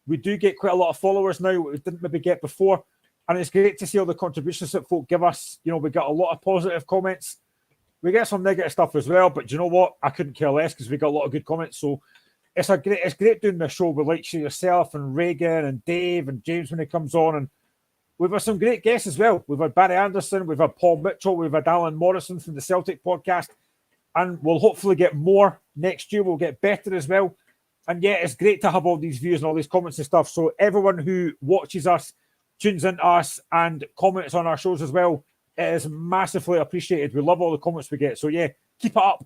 We do get quite a lot of followers now, we didn't maybe get before. And it's great to see all the contributions that folk give us. We got a lot of positive comments. We get some negative stuff as well, but do you know what? I couldn't care less because we got a lot of good comments. So it's great doing the show with like yourself and Reagan and Dave and James when he comes on, and we've had some great guests as well. We've had Barry Anderson, we've had Paul Mitchell, we've had Alan Morrison from the Celtic podcast, and we'll hopefully get more next year. We'll get better as well. And yeah, it's great to have all these views and all these comments and stuff. So everyone who watches us, tunes into us, and comments on our shows as well, it is massively appreciated. We love all the comments we get. So yeah, keep it up.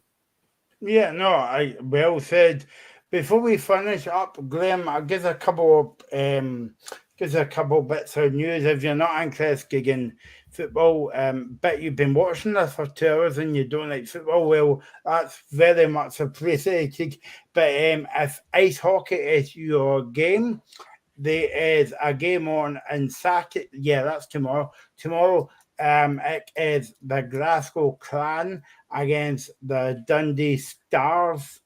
Yeah, no, I well said. Before we finish up, Graham, I'll give a couple bits of news. If you're not interested in football, but you've been watching this for 2 hours and you don't like football, well, that's very much appreciated. But if ice hockey is your game, there is a game on in Saturday. Yeah, that's tomorrow. Tomorrow, it is the Glasgow Clan against the Dundee Stars.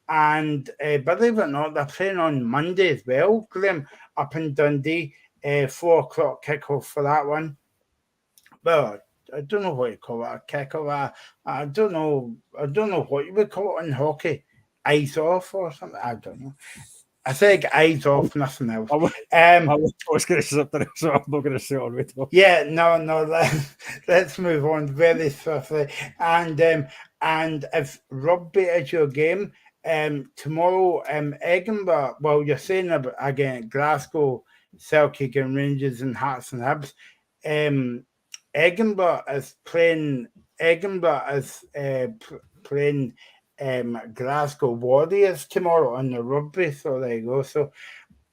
And believe it or not, they're playing on Monday as well, Graham, up in Dundee. 4 o'clock kickoff for that one. Well, I don't know what you call it, a kickoff. I don't know what you would call it in hockey. Ice off or something. I don't know. I think eyes off, nothing else. I was going to say something else, so I'm not going to say it on radio. Yeah, no. Let's move on very swiftly. And if rugby is your game, tomorrow, Edinburgh. Well, you're saying about again Glasgow, Celtic, and Rangers, and Hearts and Hibs. Edinburgh is playing. Playing Glasgow Warriors tomorrow on the rugby. So there you go. So,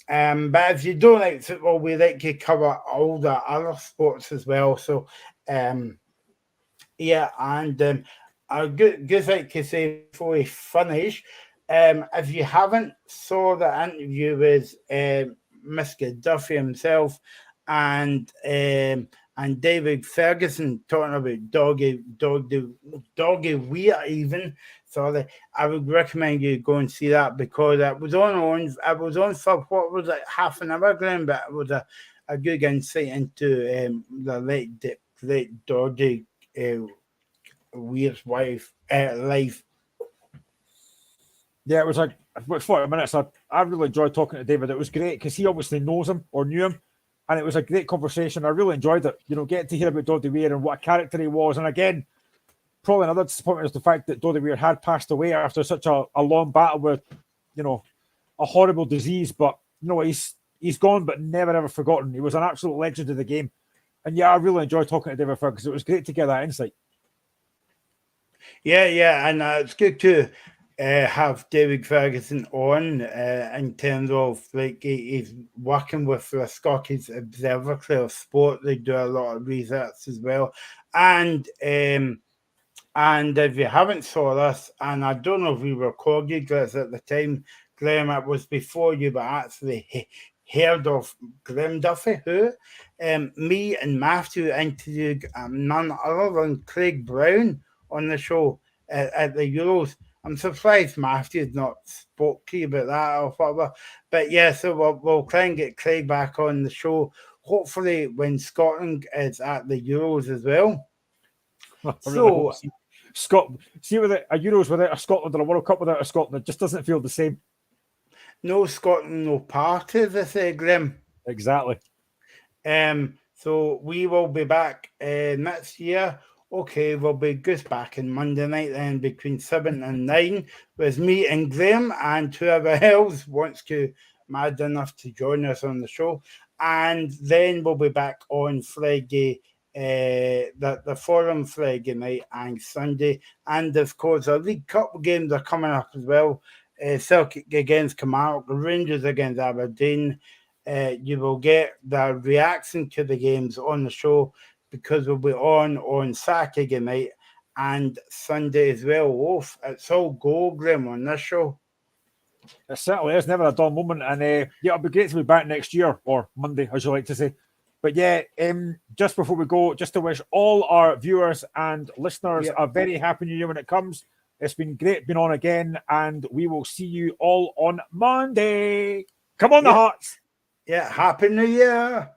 but if you don't like football, we like to cover all the other sports as well. So, yeah, and I just like to say before we finish, if you haven't saw the interview with Mr. Duffy himself and David Ferguson talking about doggy weir even. Sorry, I would recommend you go and see that because it was on for what was it, half an hour, Glenn, but it was a good insight into the late doggy Weir's life. Yeah, it was like about 40 minutes. I really enjoyed talking to David. It was great because he obviously knows him or knew him. And it was a great conversation. I really enjoyed it. You know, getting to hear about Doddy Weir and what a character he was. And again, probably another disappointment is the fact that Doddy Weir had passed away after such a long battle with, you know, a horrible disease. But, you know, he's gone, but never ever forgotten. He was an absolute legend of the game. And yeah, I really enjoyed talking to David Ferguson. It was great to get that insight. Yeah. And it's good to have David Ferguson on in terms of like he's working with the Scottish Observatory of Sport. They do a lot of research as well, and if you haven't saw this, and I don't know if we recorded this at the time, Graham, it was before you were actually heard of Graham Duffy, who me and Matthew interviewed none other than Craig Brown on the show at the Euros. I'm surprised Matthew's not spoke to you about that or whatever. But yeah, so we'll try and get Craig back on the show, hopefully when Scotland is at the Euros as well. So, see with a Euros without a Scotland or a World Cup without a Scotland, it just doesn't feel the same. No Scotland, no party, they say, Grim. Exactly. So we will be back next year. Okay, we'll be just back on Monday night then between 7 and 9 with me and Graham and whoever else wants to mad enough to join us on the show. And then we'll be back on Friday, the forum Friday night and Sunday. And of course, our League Cup games are coming up as well. Celtic against Kilmarnock, Rangers against Aberdeen. You will get the reaction to the games on the show, because we'll be on Saturday night and Sunday as well. Oof, it's all go, Graham, on this show. It certainly is. Never a dull moment. And yeah, it'll be great to be back next year, or Monday, as you like to say. But yeah, just before we go, just to wish all our viewers and listeners a very happy new year when it comes. It's been great being on again, and we will see you all on Monday. Come on, the Hearts. Yeah, happy new year.